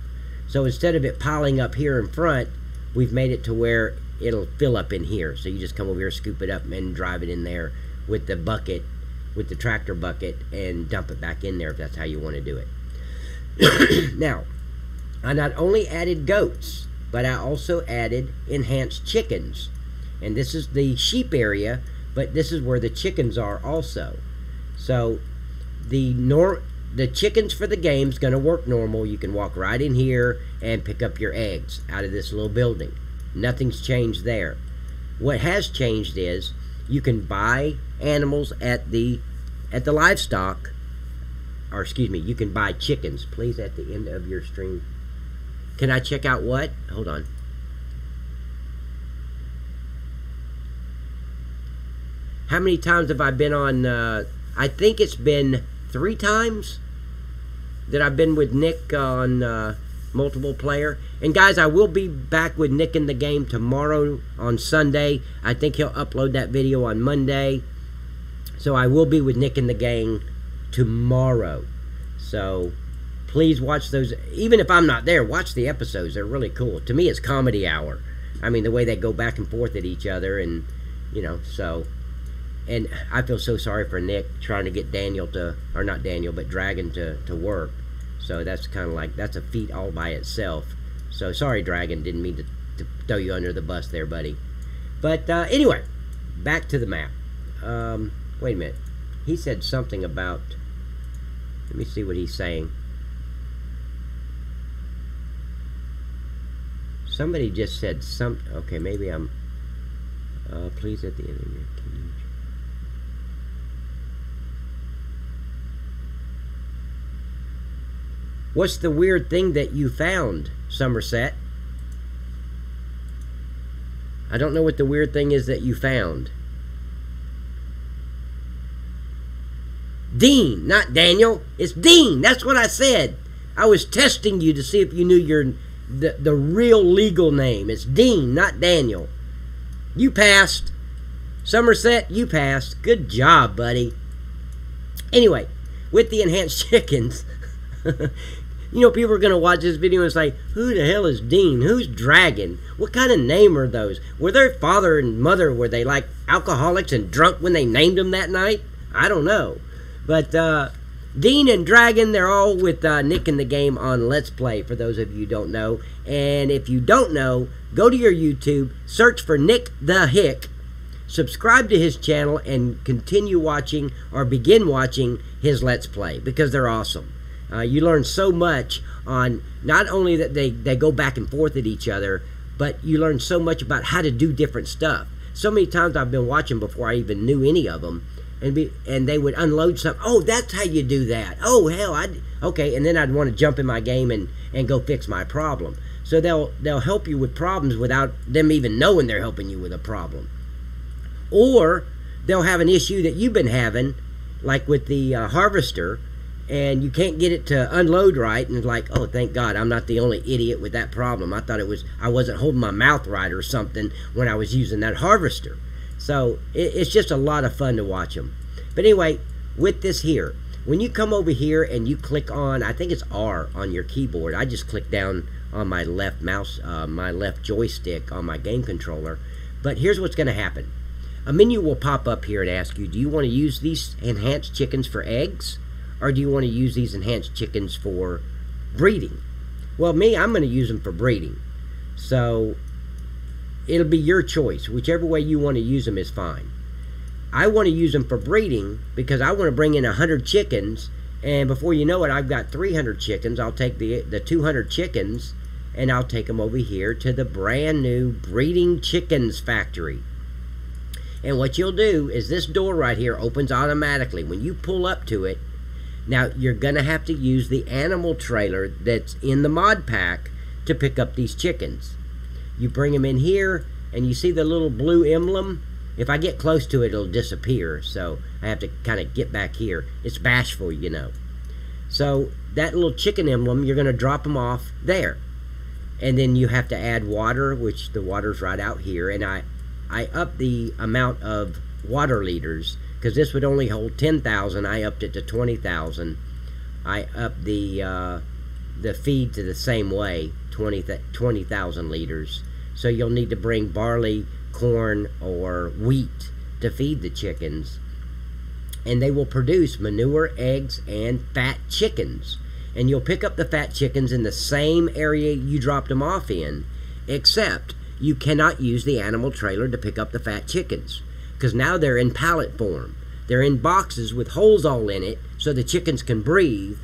A: So instead of it piling up here in front, we've made it to where it'll fill up in here. So you just come over here, scoop it up, and drive it in there with the bucket, with the tractor bucket, and dump it back in there if that's how you want to do it. Now, I not only added goats, but I also added enhanced chickens. And this is the sheep area, but this is where the chickens are also. So the chickens for the game's going to work normal. You can walk right in here and pick up your eggs out of this little building. Nothing's changed there. What has changed is you can buy animals at the livestock, or excuse me, you can buy chickens. Please, at the end of your stream. Can I check out what? Hold on. How many times have I been on, I think it's been 3 times that I've been with Nick on multiple player. And guys, I will be back with Nick in the game tomorrow on Sunday. I think he'll upload that video on Monday. So I will be with Nick in the gang tomorrow. So please watch those. Even if I'm not there, watch the episodes. They're really cool. To me, it's comedy hour. I mean, the way they go back and forth at each other, and, you know, so And I feel so sorry for Nick trying to get Daniel to, or not Daniel, but Dragon to work. So that's kind of like, that's a feat all by itself. So sorry, Dragon, didn't mean to throw you under the bus there, buddy. But anyway, back to the map. Wait a minute. He said something about, let me see what he's saying. Somebody just said something. Okay, maybe I'm, please at the end of your, can you, what's the weird thing that you found, Somerset? I don't know what the weird thing is that you found. Dean, not Daniel. It's Dean. That's what I said. I was testing you to see if you knew the real legal name. It's Dean, not Daniel. You passed. Somerset, you passed. Good job, buddy. Anyway, with the enhanced chickens, you know, people are going to watch this video and say, who the hell is Dean? Who's Dragon? What kind of name are those? Were their father and mother, were they like alcoholics and drunk when they named them that night? I don't know. But Dean and Dragon, they're all with Nick in the Game on Let's Play, for those of you who don't know. And if you don't know, go to your YouTube, search for Nick the Hick, subscribe to his channel, and continue watching or begin watching his Let's Play, because they're awesome. You learn so much on not only that they go back and forth at each other, but you learn so much about how to do different stuff. So many times I've been watching before I even knew any of them, and they would unload something. Oh, that's how you do that. Oh, hell, okay. And then I'd want to jump in my game and go fix my problem. So they'll help you with problems without them even knowing they're helping you with a problem. Or they'll have an issue that you've been having, like with the harvester, and you can't get it to unload right, and it's like, oh, thank God, I'm not the only idiot with that problem. I thought I wasn't holding my mouth right or something when I was using that harvester. So it's just a lot of fun to watch them. But anyway, with this here, when you come over here and you click on, I think it's R on your keyboard. I just click down on my left mouse, my left joystick on my game controller. But here's what's going to happen. A menu will pop up here and ask you, do you want to use these enhanced chickens for eggs? Or do you want to use these enhanced chickens for breeding? Well, me, I'm going to use them for breeding. So it'll be your choice. Whichever way you want to use them is fine. I want to use them for breeding because I want to bring in 100 chickens, and before you know it, I've got 300 chickens. I'll take the 200 chickens, and I'll take them over here to the brand new Breeding Chickens Factory. And what you'll do is this door right here opens automatically. When you pull up to it, now you're going to have to use the animal trailer that's in the mod pack to pick up these chickens. You bring them in here, and you see the little blue emblem? If I get close to it, it'll disappear, so I have to kind of get back here. It's bashful, you know. So that little chicken emblem, you're going to drop them off there. And then you have to add water, which the water's right out here. And I upped the amount of water liters, because this would only hold 10,000. I upped it to 20,000. I upped the feed to the same way, 20,000 liters. So you'll need to bring barley, corn, or wheat to feed the chickens. And they will produce manure, eggs, and fat chickens. And you'll pick up the fat chickens in the same area you dropped them off in, except you cannot use the animal trailer to pick up the fat chickens, because now they're in pallet form. They're in boxes with holes all in it so the chickens can breathe,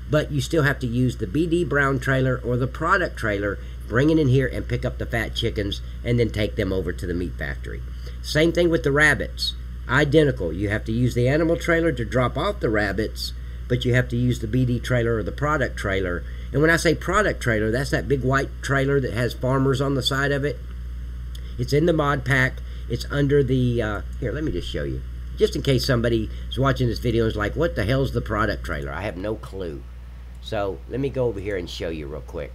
A: but you still have to use the BD Brown trailer or the product trailer, bring it in here and pick up the fat chickens and then take them over to the meat factory. Same thing with the rabbits. Identical. You have to use the animal trailer to drop off the rabbits, but you have to use the BD trailer or the product trailer. And when I say product trailer, that's that big white trailer that has farmers on the side of it. It's in the mod pack. It's under the, here, let me just show you. Just in case somebody is watching this video and is like, what the hell's the product trailer? I have no clue. So let me go over here and show you real quick.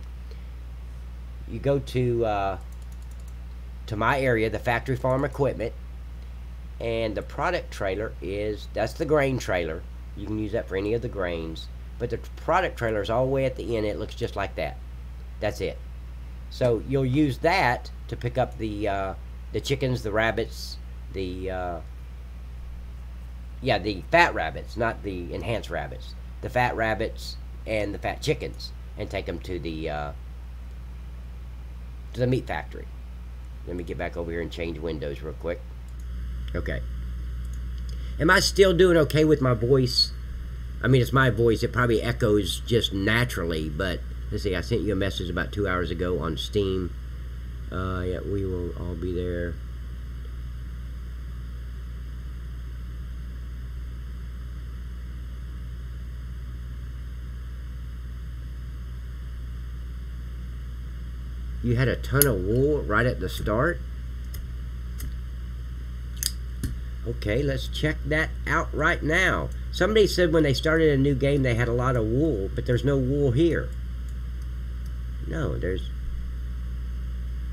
A: You go to my area, the factory farm equipment, and the product trailer that's the grain trailer. You can use that for any of the grains, but the product trailer is all the way at the end. It looks just like that. That's it. So you'll use that to pick up the chickens, the rabbits, the Yeah, the fat rabbits, not the enhanced rabbits. The fat rabbits and the fat chickens, and take them to the meat factory. Let me get back over here and change windows real quick. Okay. Am I still doing okay with my voice? I mean, it's my voice. It probably echoes just naturally, but let's see. I sent you a message about 2 hours ago on Steam. Yeah, we will all be there. You had a ton of wool right at the start? Okay, let's check that out right now. Somebody said when they started a new game they had a lot of wool, but there's no wool here. No, there's...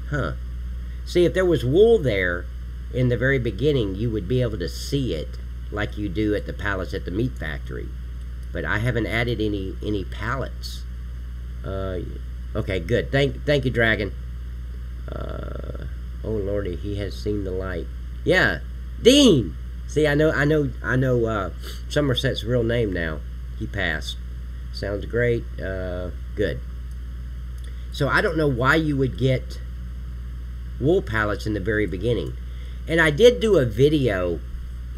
A: Huh. See, if there was wool there in the very beginning, you would be able to see it like you do at the pallets at the meat factory. But I haven't added any pallets. Okay, good. Thank you, Dragon. Oh Lordy, he has seen the light. Yeah, Dean. See, I know Somerset's real name now. He passed. Sounds great. Good. So I don't know why you would get wool pallets in the very beginning. And I did do a video,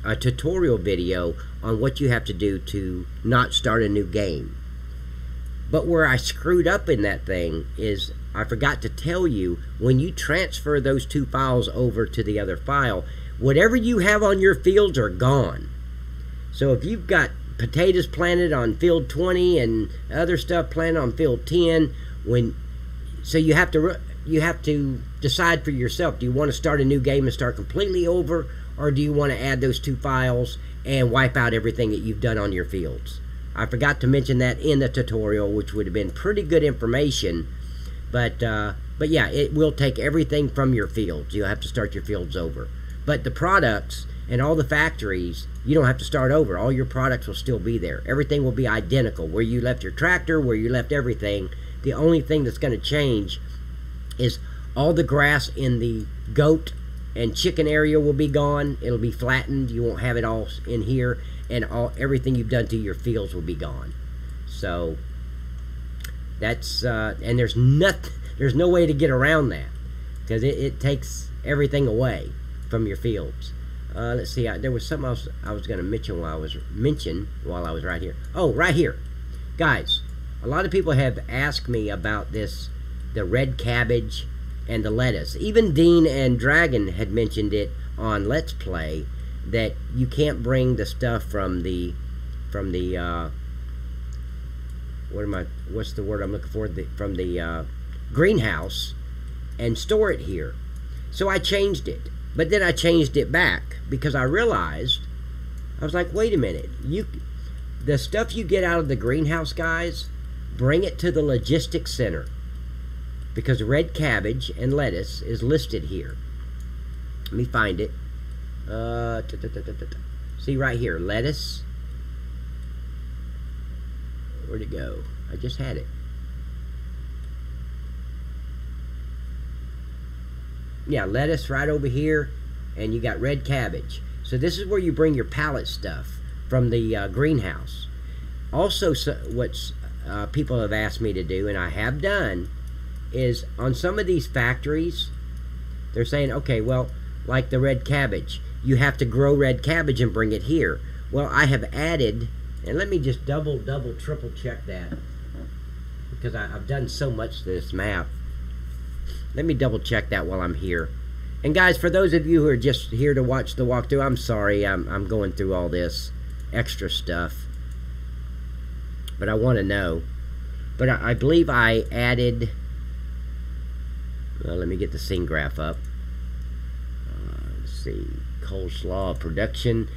A: a tutorial video on what you have to do to not start a new game. But where I screwed up in that thing is I forgot to tell you, when you transfer those two files over to the other file, whatever you have on your fields are gone. So if you've got potatoes planted on field 20 and other stuff planted on field 10, so you have to decide for yourself. Do you want to start a new game and start completely over, or do you want to add those two files and wipe out everything that you've done on your fields? I forgot to mention that in the tutorial, which would have been pretty good information, but yeah, it will take everything from your fields. You'll have to start your fields over. But the products and all the factories, you don't have to start over. All your products will still be there. Everything will be identical. Where you left your tractor, where you left everything, the only thing that's going to change is all the grass in the goat and chicken area will be gone. It'll be flattened. You won't have it all in here. And everything you've done to your fields will be gone. So that's and there's no way to get around that, because it takes everything away from your fields. Let's see. There was something else I was going to mention while I was right here. Oh, right here, guys. A lot of people have asked me about this, the red cabbage and the lettuce. Even Dean and Dragon had mentioned it on Let's Play, that you can't bring the stuff from the what's the word I'm looking for, from the greenhouse and store it here. So I changed it, but then I changed it back because I realized, I was like, wait a minute, the stuff you get out of the greenhouse, guys, bring it to the logistics center, because red cabbage and lettuce is listed here. Let me find it. See right here, lettuce. Where'd it go? I just had it. Yeah, lettuce right over here, and you got red cabbage. So this is where you bring your pallet stuff from the greenhouse. Also, what's people have asked me to do, and I have done, is on some of these factories, they're saying, okay, well, like the red cabbage, you have to grow red cabbage and bring it here. Well, I have added, and let me just double, triple check that, because I've done so much to this map. Let me double check that while I'm here. And guys, for those of you who are just here to watch the walkthrough, I'm sorry I'm going through all this extra stuff, but I want to know. But I believe I added, well, let me get the scene graph up. Let's see, coleslaw production.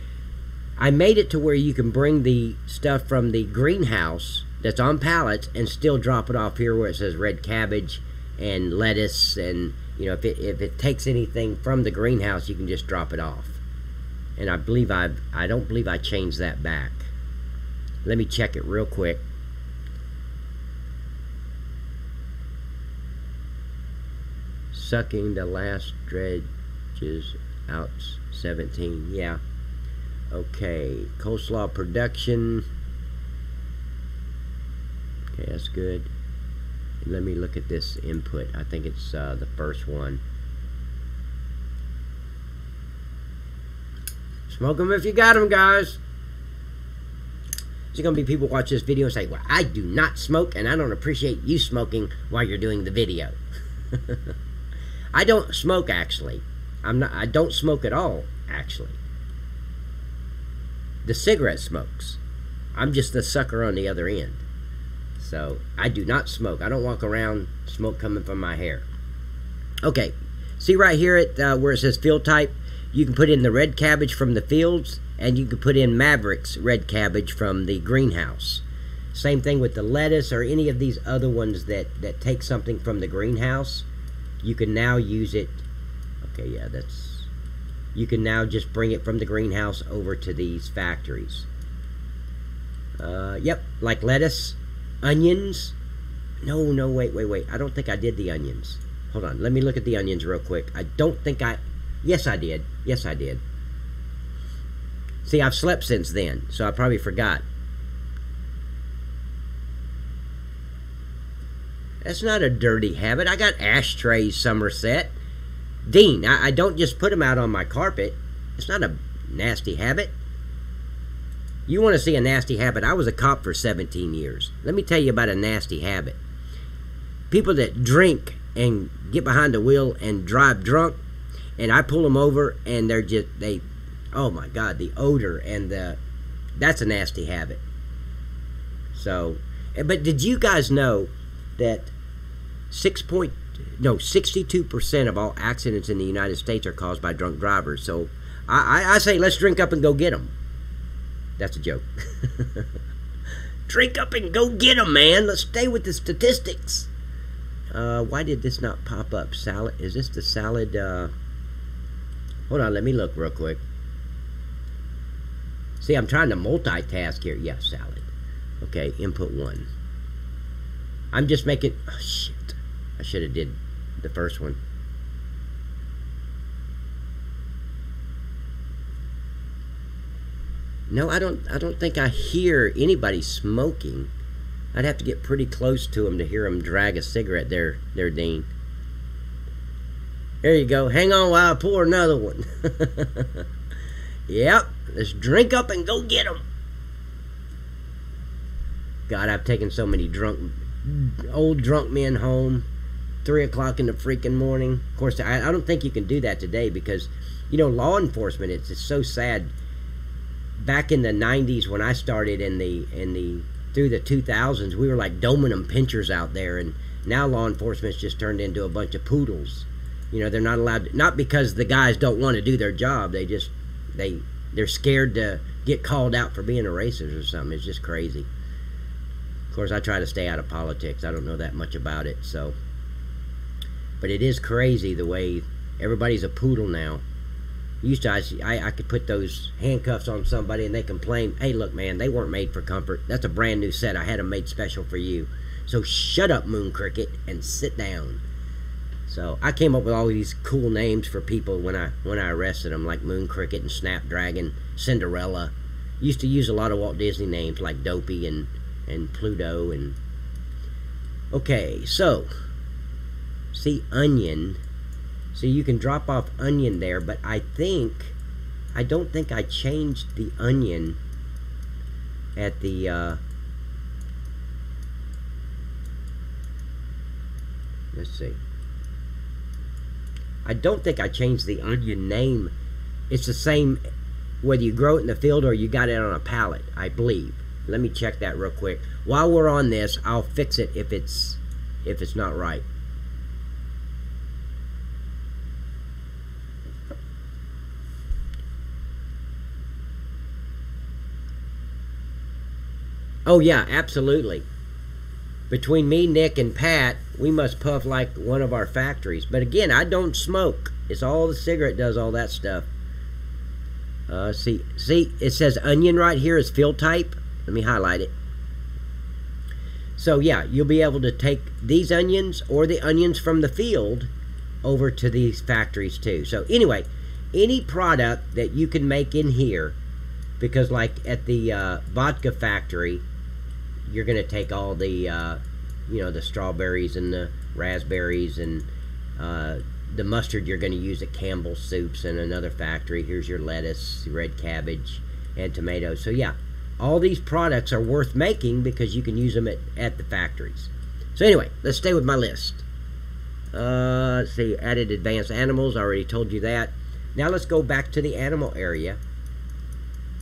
A: I made it to where you can bring the stuff from the greenhouse that's on pallets and still drop it off here where it says red cabbage and lettuce, and you know, if it takes anything from the greenhouse, you can just drop it off. And I believe I don't believe I changed that back. Let me check it real quick. Sucking the last dredges out 17. Yeah. Okay, coleslaw production. Okay, that's good. Let me look at this input. I think it's the first one. Smoke them if you got them, guys. There's going to be people watch this video and say, well, I do not smoke, and I don't appreciate you smoking while you're doing the video. I don't smoke, actually. I don't smoke at all, actually. The cigarette smokes. I'm just the sucker on the other end. So, I do not smoke. I don't walk around, smoke coming from my hair. Okay, see right here at where it says field type, you can put in the red cabbage from the fields, and you can put in Maverick's red cabbage from the greenhouse. Same thing with the lettuce or any of these other ones that take something from the greenhouse. You can now use it. Okay, yeah, that's... You can now just bring it from the greenhouse over to these factories. Yep, like lettuce, onions. No, wait. I don't think I did the onions. Hold on, let me look at the onions real quick. I don't think I... Yes, I did. Yes, I did. See, I've slept since then, so I probably forgot. That's not a dirty habit. I got ashtrays, Somerset. Dean, I don't just put them out on my carpet. It's not a nasty habit. You want to see a nasty habit? I was a cop for 17 years. Let me tell you about a nasty habit. People that drink and get behind the wheel and drive drunk, and I pull them over, and they're just, oh my God, the odor and that's a nasty habit. So, but did you guys know that 62% of all accidents in the United States are caused by drunk drivers? So, I say let's drink up and go get them. That's a joke. Drink up and go get them, man. Let's stay with the statistics. Why did this not pop up? Salad? Is this the salad? Hold on, let me look real quick. See, I'm trying to multitask here. Yeah, salad. Okay, input 1. I'm just making... Oh, shit. I should have did the first one. No, I don't think I hear anybody smoking. I'd have to get pretty close to them to hear them drag a cigarette there, Dean. There you go. Hang on while I pour another one. Yep. Let's drink up and go get them. God, I've taken so many old drunk men home. 3 o'clock in the freaking morning. Of course, I don't think you can do that today because, you know, law enforcement, it's so sad. Back in the 90s when I started through the 2000s, we were like doming them pinchers out there, and now law enforcement's just turned into a bunch of poodles. You know, they're not allowed, not because the guys don't want to do their job, they're scared to get called out for being a racist or something. It's just crazy. Of course, I try to stay out of politics. I don't know that much about it, so. But it is crazy the way everybody's a poodle now. Used to, I could put those handcuffs on somebody and they complain, hey, look, man, they weren't made for comfort. That's a brand new set. I had them made special for you. So shut up, Moon Cricket, and sit down. So I came up with all these cool names for people when I arrested them, like Moon Cricket and Snapdragon, Cinderella. Used to use a lot of Walt Disney names like Dopey and Pluto. And okay, so see, onion. So you can drop off onion there, but I don't think I changed the onion at the, let's see. I don't think I changed the onion name. It's the same whether you grow it in the field or you got it on a pallet, I believe. Let me check that real quick. While we're on this, I'll fix it if it's not right. Oh yeah, absolutely. Between me, Nick, and Pat, we must puff like one of our factories. But again, I don't smoke. It's all the cigarette does all that stuff. See, it says onion right here is field type. Let me highlight it. So yeah, you'll be able to take these onions or the onions from the field over to these factories too. So anyway, any product that you can make in here because like at the vodka factory, you're going to take all the the strawberries and the raspberries and the mustard you're going to use at Campbell's Soups in another factory. Here's your lettuce, red cabbage, and tomatoes. So yeah, all these products are worth making because you can use them at the factories. So anyway, let's stay with my list. Let's see, added advanced animals. I already told you that. Now let's go back to the animal area.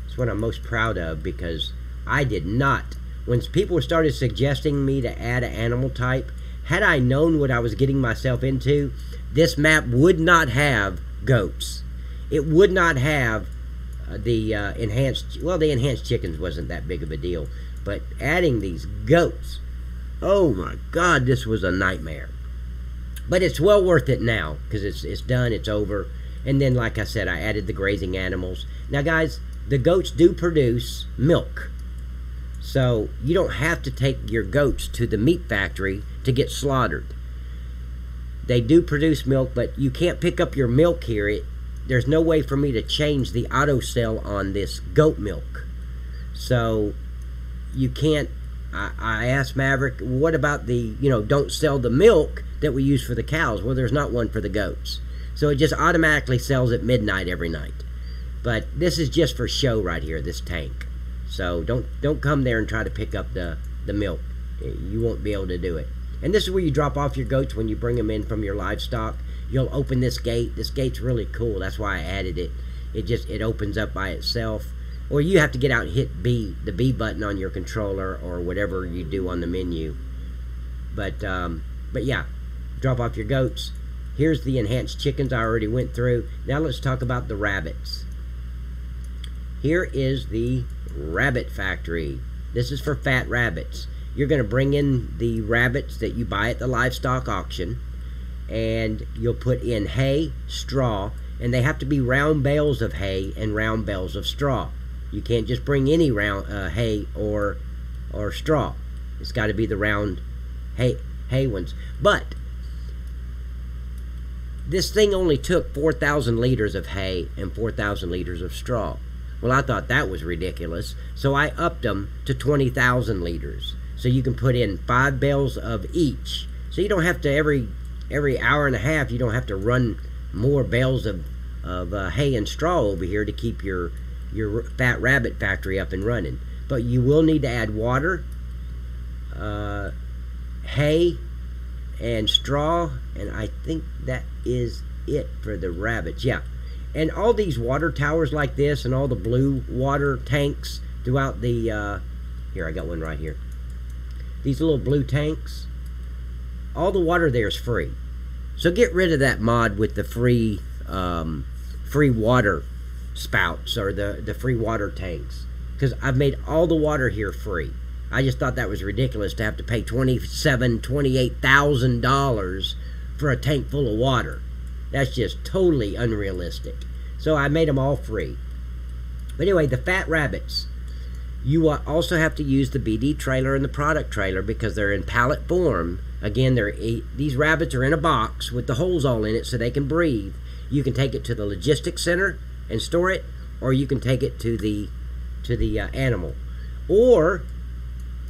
A: It's what I'm most proud of because I did not. When people started suggesting me to add an animal type, had I known what I was getting myself into, this map would not have goats. It would not have the enhanced chickens wasn't that big of a deal. But adding these goats, oh my God, this was a nightmare. But it's well worth it now because it's done, it's over. And then, like I said, I added the grazing animals. Now, guys, the goats do produce milk. So you don't have to take your goats to the meat factory to get slaughtered. They do produce milk, but you can't pick up your milk here. There's no way for me to change the auto sell on this goat milk. So you can't. I asked Maverick, what about the, don't sell the milk that we use for the cows? Well, there's not one for the goats. So it just automatically sells at midnight every night. But this is just for show right here, this tank. So don't come there and try to pick up the milk. You won't be able to do it. And this is where you drop off your goats when you bring them in from your livestock. You'll open this gate. This gate's really cool. That's why I added it. It opens up by itself. Or you have to get out and hit the B button on your controller or whatever you do on the menu. But yeah, drop off your goats. Here's the enhanced chickens I already went through. Now let's talk about the rabbits. Here is the rabbit factory. This is for fat rabbits. You're going to bring in the rabbits that you buy at the livestock auction, and you'll put in hay, straw, and they have to be round bales of hay and round bales of straw. You can't just bring any round hay or straw. It's got to be the round hay ones. But this thing only took 4,000 liters of hay and 4,000 liters of straw. Well, I thought that was ridiculous, so I upped them to 20,000 liters. So you can put in 5 bales of each. So you don't have to every hour and a half. You don't have to run more bales of hay and straw over here to keep your fat rabbit factory up and running. But you will need to add water, hay, and straw, and I think that is it for the rabbits. Yeah. And all these water towers like this and all the blue water tanks throughout the here, I got one right here. These little blue tanks, all the water there is free. So get rid of that mod with the free water spouts or the free water tanks, because I've made all the water here free. I just thought that was ridiculous to have to pay $28,000 for a tank full of water. That's just totally unrealistic. So I made them all free. But anyway, the fat rabbits. You also have to use the BD trailer and the product trailer because they're in pallet form. Again, these rabbits are in a box with the holes all in it so they can breathe. You can take it to the logistics center and store it, or you can take it to the animal. Or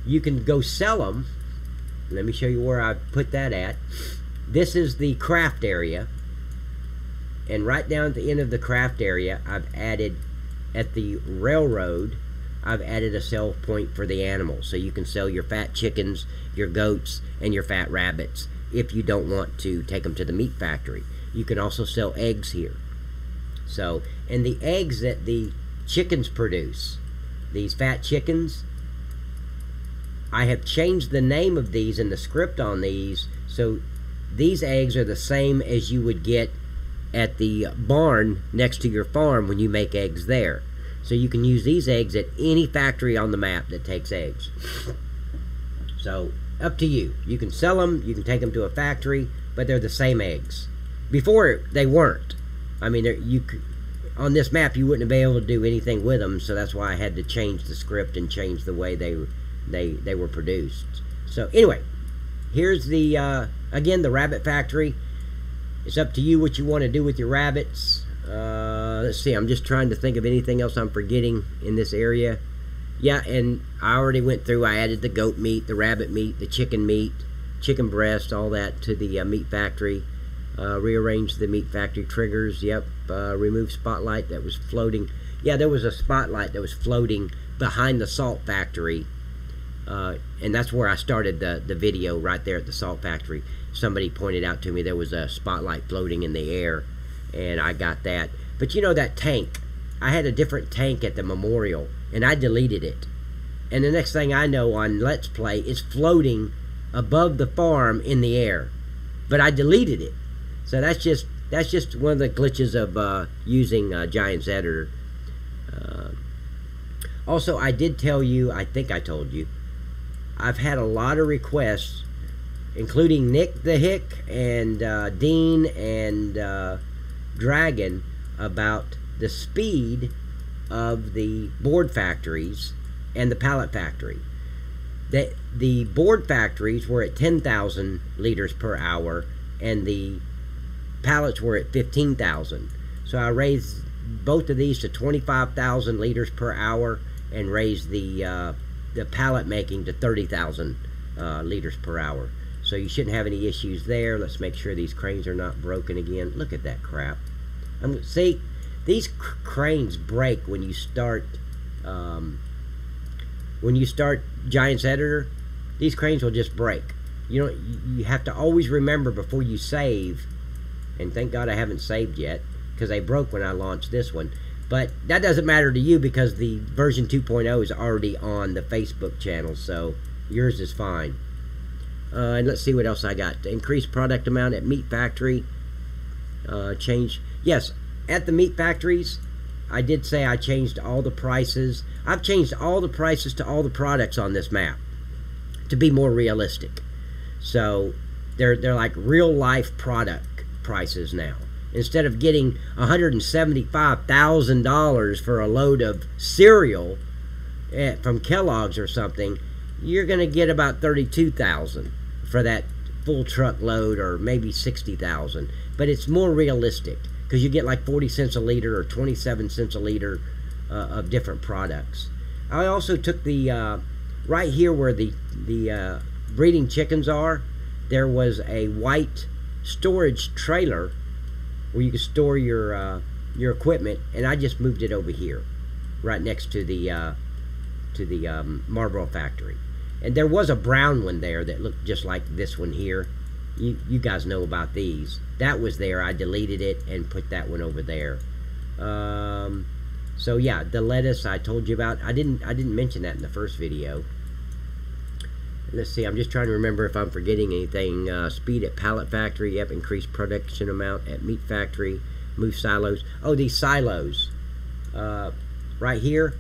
A: you can go sell them. Let me show you where I put that at. This is the craft area. And right down at the end of the craft area, I've added, at the railroad, I've added a sell point for the animals. So you can sell your fat chickens, your goats, and your fat rabbits if you don't want to take them to the meat factory. You can also sell eggs here. So, and the eggs that the chickens produce, these fat chickens, I have changed the name of these and the script on these, so these eggs are the same as you would get at the barn next to your farm when you make eggs there. So you can use these eggs at any factory on the map that takes eggs. So, up to you. You can sell them, you can take them to a factory, but they're the same eggs. Before, they weren't. I mean, on this map, you wouldn't have been able to do anything with them, so that's why I had to change the script and change the way they were produced. So, anyway, here's the, again, the rabbit factory. It's up to you what you want to do with your rabbits. Let's see, I'm just trying to think of anything else I'm forgetting in this area. Yeah, and I already went through, I added the goat meat, the rabbit meat, the chicken meat, chicken breast, all that to the meat factory. Rearranged the meat factory triggers, yep. Removed spotlight that was floating. Yeah, there was a spotlight that was floating behind the salt factory. And that's where I started the video, right there at the salt factory. Somebody pointed out to me there was a spotlight floating in the air, and I got that. But you know that tank, I had a different tank at the memorial, and I deleted it. And the next thing I know on Let's Play, it's floating above the farm in the air. But I deleted it. So that's just one of the glitches of using Giants Editor. Also, I did tell you, I think I told you, I've had a lot of requests, including Nick the Hick and Dean and Dragon, about the speed of the board factories and the pallet factory. The board factories were at 10,000 liters per hour, and the pallets were at 15,000. So I raised both of these to 25,000 liters per hour, and raised the pallet making to 30,000 liters per hour. So you shouldn't have any issues there. Let's make sure these cranes are not broken again. Look at that crap. See, these cranes break when you start Giants Editor. These cranes will just break. You have to always remember before you save, and thank God I haven't saved yet, because they broke when I launched this one. But that doesn't matter to you, because the version 2.0 is already on the Facebook channel, so yours is fine. And let's see what else I got. Increased product amount at meat factory. Change. Yes, at the meat factories, I did say I changed all the prices. I've changed all the prices to all the products on this map to be more realistic. So they're like real life product prices now. Instead of getting $175,000 for a load of cereal from Kellogg's or something, you're going to get about $32,000 for that full truck load, or maybe $60,000. But it's more realistic, because you get like 40 cents a liter or 27 cents a liter of different products. I also took the right here where the breeding chickens are, there was a white storage trailer where you can store your equipment, and I just moved it over here, right next to the Marlboro Factory. And there was a brown one there that looked just like this one here. You guys know about these. That was there. I deleted it and put that one over there. So yeah, the lettuce I told you about. I didn't mention that in the first video. Let's see, I'm just trying to remember if I'm forgetting anything. Speed at pallet factory, yep. Increased production amount at meat factory. Move silos. Oh, these silos. Right here.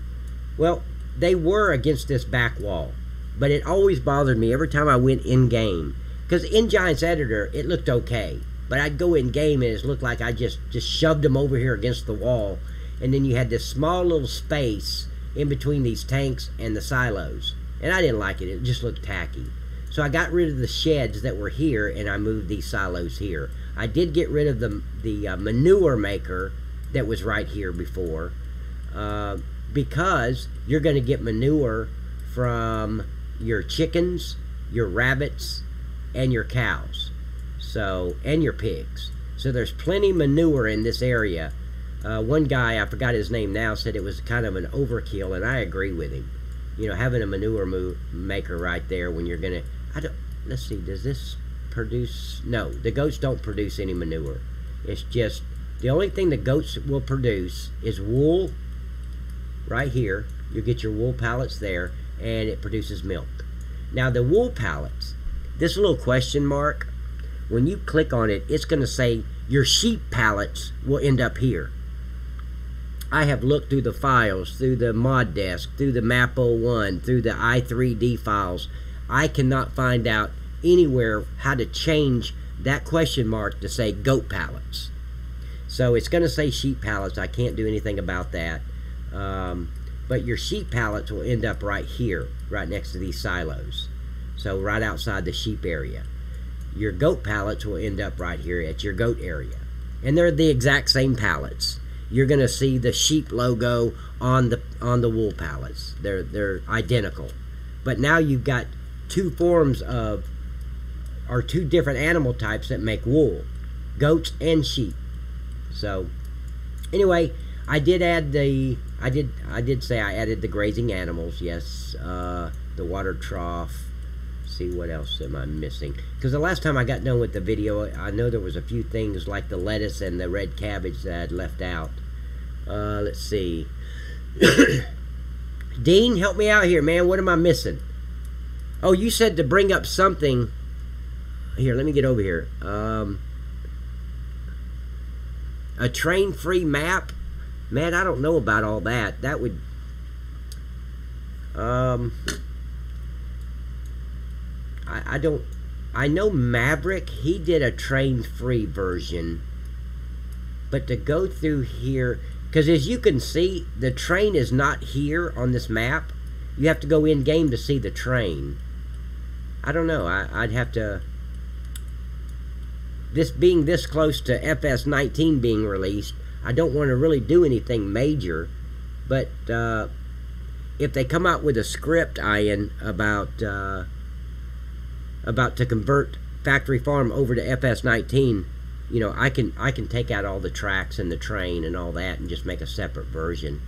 A: Well, they were against this back wall. But it always bothered me every time I went in-game. Because in Giants Editor, it looked okay. But I'd go in-game and it looked like I just shoved them over here against the wall. And then you had this small little space in between these tanks and the silos. And I didn't like it. It just looked tacky. So I got rid of the sheds that were here, and I moved these silos here. I did get rid of the manure maker that was right here before, because you're going to get manure from your chickens, your rabbits, and your cows, and your pigs. So there's plenty manure in this area. One guy, I forgot his name now, said it was kind of an overkill, and I agree with him. You know, having a manure maker right there when you're gonna, let's see, does this produce? No, the goats don't produce any manure. It's just, the only thing the goats will produce is wool. Right here, you get your wool pallets there, and it produces milk. Now the wool pallets, this little question mark, when you click on it, it's gonna say your sheep pallets will end up here. I have looked through the files, through the mod desk, through the map 01, through the i3D files. I cannot find out anywhere how to change that question mark to say goat pallets. So it's going to say sheep pallets. I can't do anything about that. But your sheep pallets will end up right here, right next to these silos. So right outside the sheep area. Your goat pallets will end up right here at your goat area. And they're the exact same pallets. you're going to see the sheep logo on the wool pallets. They're identical. But now you've got two forms of, or two different animal types that make wool, goats and sheep. So anyway, I did add the, I did say I added the grazing animals. Yes, the water trough. See, what else am I missing? Because the last time I got done with the video, I know there was a few things like the lettuce and the red cabbage that I'd left out. Let's see. Dean, help me out here, man. What am I missing? Oh, you said to bring up something. Here, let me get over here. A train-free map. Man, I don't know about all that. That would... I don't... I know Maverick, he did a train-free version. But to go through here... Because as you can see, the train is not here on this map. You have to go in-game to see the train. I don't know. I'd have to... This being this close to FS19 being released, I don't want to really do anything major. But if they come out with a script, Ian, about to convert Factory Farm over to FS19, you know, I can take out all the tracks and the train and all that and just make a separate version,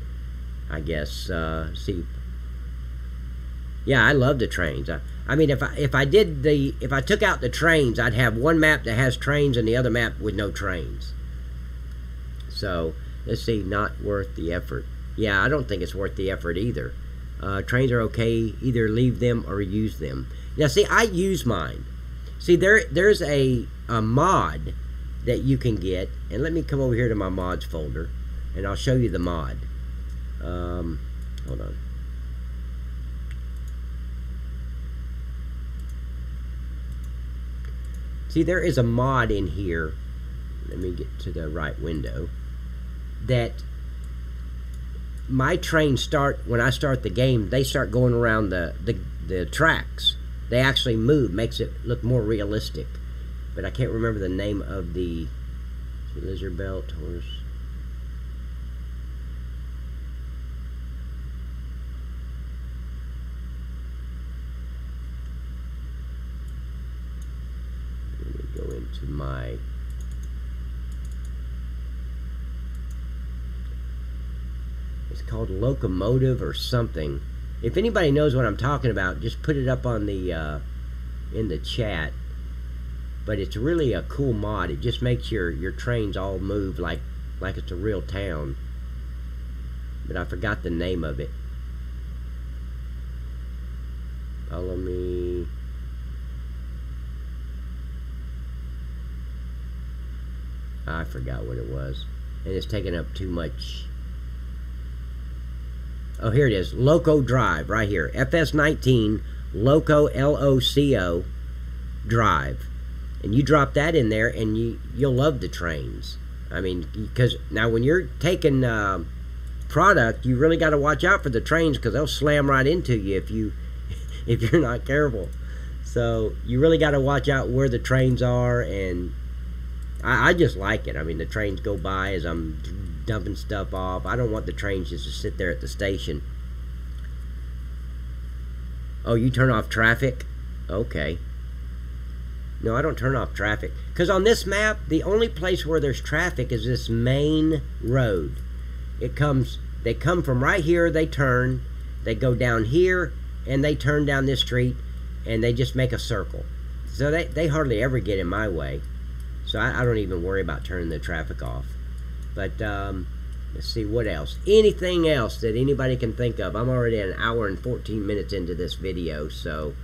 A: I guess. See, yeah, I love the trains. I mean, if I took out the trains, I'd have one map that has trains and the other map with no trains. So let's see, not worth the effort. Yeah, I don't think it's worth the effort either. Trains are okay. Either leave them or use them. Now, see, I use mine. See, there's a mod that you can get, and let me come over here to my mods folder, and I'll show you the mod. Hold on. See, there is a mod in here. Let me get to the right window. That my trains start, when I start the game, they start going around the tracks. They actually move, makes it look more realistic. But I can't remember the name of the lizard belt horse. Let me go into my... It's called Locomotive or something. If anybody knows what I'm talking about, just put it up on the in the chat. But it's really a cool mod. It just makes your trains all move like it's a real town. But I forgot the name of it. Follow me. I forgot what it was. And it's taking up too much. Oh, here it is. Loco Drive, right here. FS19 Loco, L-O-C-O Drive. And you drop that in there, and you'll love the trains. I mean, because now when you're taking product, you really got to watch out for the trains, because they'll slam right into you if you're not careful. So you really got to watch out where the trains are, and I just like it. I mean, the trains go by as I'm dumping stuff off. I don't want the trains just to sit there at the station. Oh, you turn off traffic? Okay. No, I don't turn off traffic. Because on this map, the only place where there's traffic is this main road. They come from right here, they turn, they go down here, and they turn down this street, and they just make a circle. So they hardly ever get in my way. So I don't even worry about turning the traffic off. But let's see, what else? Anything else that anybody can think of? I'm already an hour and 14 minutes into this video, so...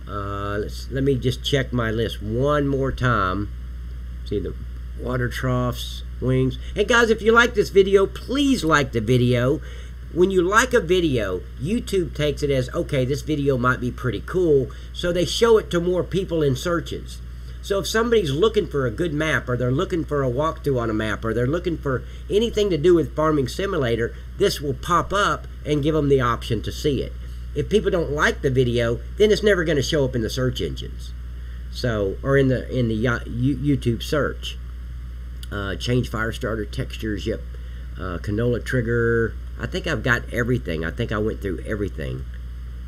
A: let me just check my list one more time. See the water troughs, wings. And guys, if you like this video, please like the video. When you like a video, YouTube takes it as, okay, this video might be pretty cool, so they show it to more people in searches. So if somebody's looking for a good map, or they're looking for a walkthrough on a map, or they're looking for anything to do with Farming Simulator, this will pop up and give them the option to see it. If people don't like the video, then it's never going to show up in the search engines. So, or in the YouTube search. Change fire starter textures, yep. Canola trigger. I think I've got everything. I think I went through everything.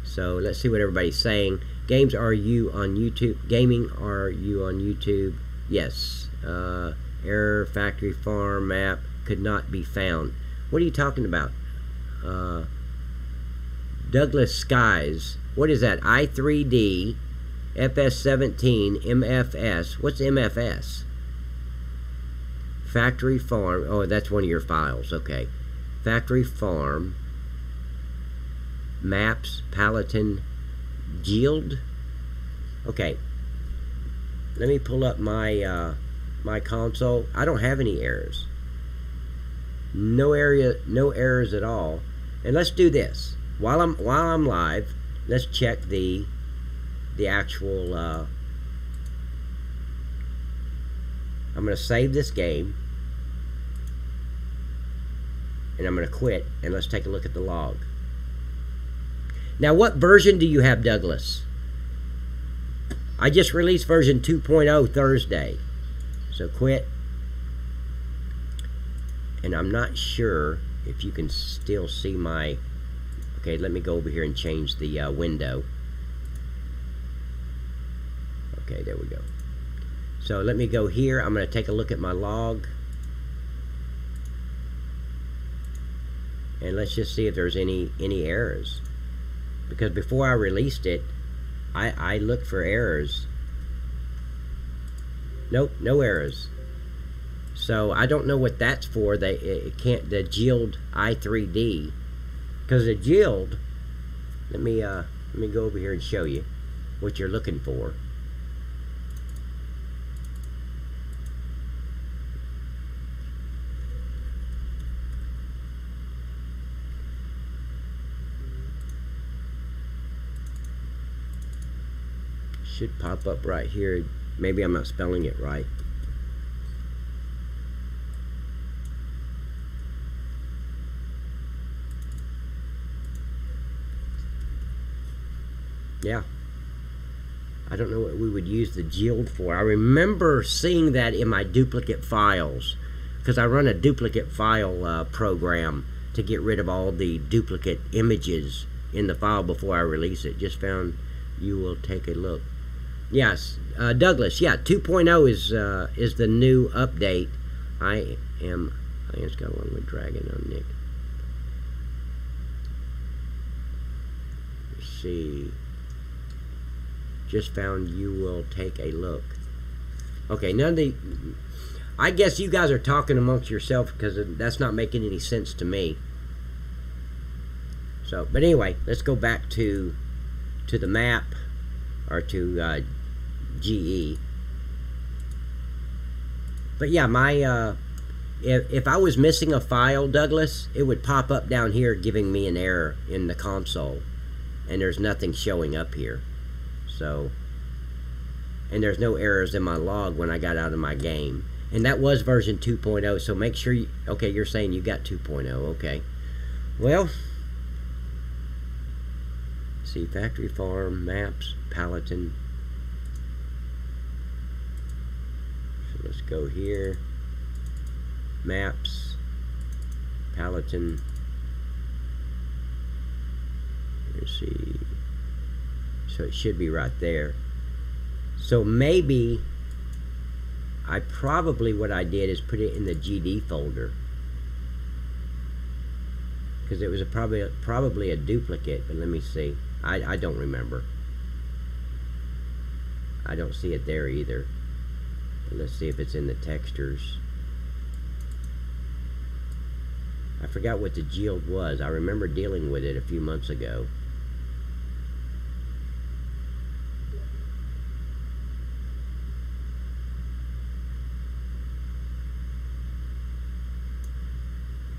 A: So let's see what everybody's saying. Games, are you on YouTube? Gaming, are you on YouTube? Yes. Error, factory farm map could not be found. What are you talking about? Douglas Skies. What is that? I3D, FS17, MFS. What's MFS? Factory farm. Oh, that's one of your files. Okay. Factory farm. Maps, Palatine, Yield. Okay. Let me pull up my my console. I don't have any errors. No errors at all. And let's do this. While I'm live, let's check the actual I'm going to save this game. And I'm going to quit, and let's take a look at the log. Now, what version do you have, Douglas? I just released version 2.0 Thursday. So quit. And I'm not sure if you can still see my... Okay, let me go over here and change the window. Okay, there we go. So let me go here. I'm going to take a look at my log. And let's just see if there's any errors. Because before I released it, I looked for errors. Nope, no errors. So I don't know what that's for. It can't, the Yield i3D. Because the Yield, let me go over here and show you what you're looking for. Should pop up right here. Maybe I'm not spelling it right. Yeah. I don't know what we would use the Yield for. I remember seeing that in my duplicate files, because I run a duplicate file program to get rid of all the duplicate images in the file before I release it. Just found you will take a look. Yes, Douglas. Yeah, 2.0 is the new update. I just got one with Dragon on Nick. Let's see. Just found you will take a look. Okay, none of the... I guess you guys are talking amongst yourself because that's not making any sense to me. So, but anyway, let's go back to the map, or to GE. But yeah, my if I was missing a file, Douglas, it would pop up down here giving me an error in the console, and there's nothing showing up here. So, and there's no errors in my log when I got out of my game, and that was version 2.0. So make sure you... Okay, you're saying you got 2.0. Okay, well, see, factory farm, maps, Palatine. So let's go here, maps, Palatine. Let's see. So it should be right there. So maybe what I did is put it in the GD folder, because it was probably a duplicate. But let me see. I don't remember. I don't see it there either. But let's see if it's in the textures. I forgot what the Yield was. I remember dealing with it a few months ago.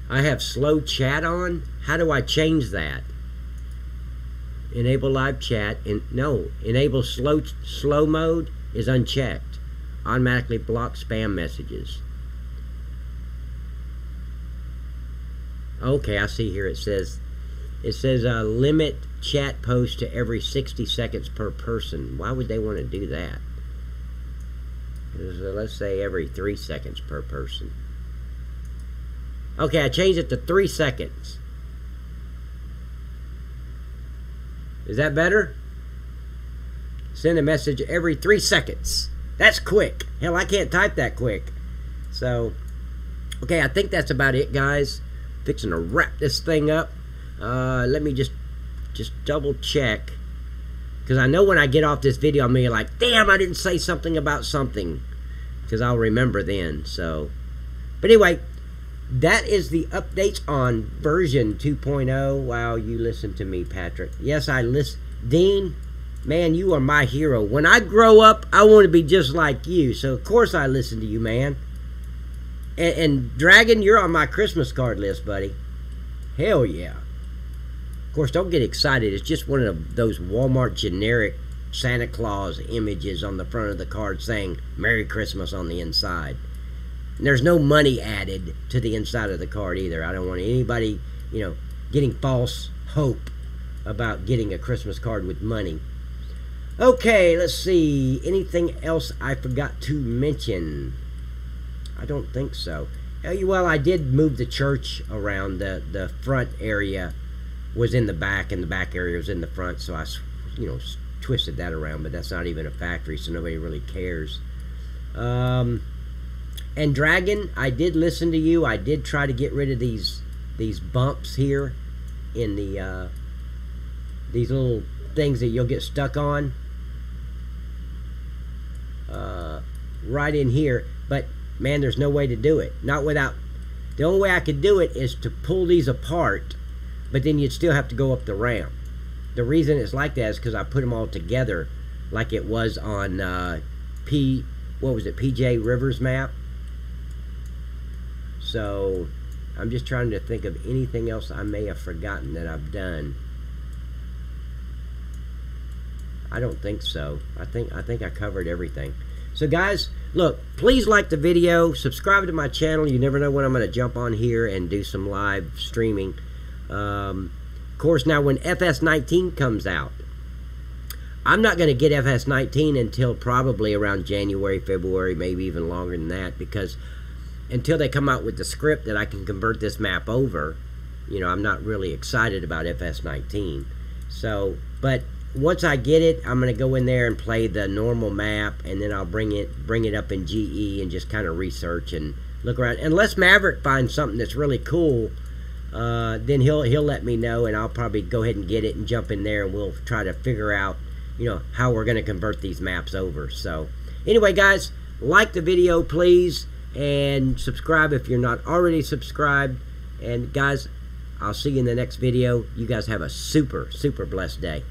A: I have slow chat on. How do I change that? Enable live chat. No, enable slow mode is unchecked. Automatically block spam messages. Okay, I see here it says limit chat posts to every 60 seconds per person. Why would they want to do that? Let's say every 3 seconds per person. Okay, I changed it to 3 seconds. Is that better? Send a message every 3 seconds. That's quick. Hell, I can't type that quick. So, okay, I think that's about it, guys. Fixing to wrap this thing up. Let me just double check. Because I know when I get off this video, I'm going to be like, damn, I didn't say something about something. Because I'll remember then. So, but anyway, that is the updates on version 2.0. Wow, you listen to me, Patrick. Yes, I listen. Dean, man, you are my hero. When I grow up, I want to be just like you. So, of course, I listen to you, man. And Dragon, you're on my Christmas card list, buddy. Hell yeah. Of course, don't get excited. It's just one of those Walmart generic Santa Claus images on the front of the card saying Merry Christmas on the inside. And there's no money added to the inside of the card either. I don't want anybody, you know, getting false hope about getting a Christmas card with money. Okay, let's see. Anything else I forgot to mention? I don't think so. Well, I did move the church around. The front area was in the back, and the back area was in the front, so I, you know, twisted that around, but that's not even a factory, so nobody really cares. And Dragon, I did listen to you. I did try to get rid of these bumps here in the these little things that you'll get stuck on right in here, but man, there's no way to do it. Not without, the only way I could do it is to pull these apart, but then you'd still have to go up the ramp. The reason it's like that is because I put them all together like it was on PJ Rivers map. So I'm just trying to think of anything else I may have forgotten that I've done. I don't think so. I think I covered everything. So guys, look, please like the video, subscribe to my channel. You never know when I'm going to jump on here and do some live streaming. Of course, now when FS19 comes out, I'm not going to get FS19 until probably around January, February, maybe even longer than that, because until they come out with the script that I can convert this map over, you know, I'm not really excited about FS19. So, but once I get it, I'm going to go in there and play the normal map, and then I'll bring it up in GE and just kind of research and look around. Unless Maverick finds something that's really cool, then he'll let me know, and I'll probably go ahead and get it and jump in there, and we'll try to figure out, you know, how we're going to convert these maps over. So anyway, guys, like the video, please, and subscribe if you're not already subscribed. And guys, I'll see you in the next video. You guys have a super blessed day.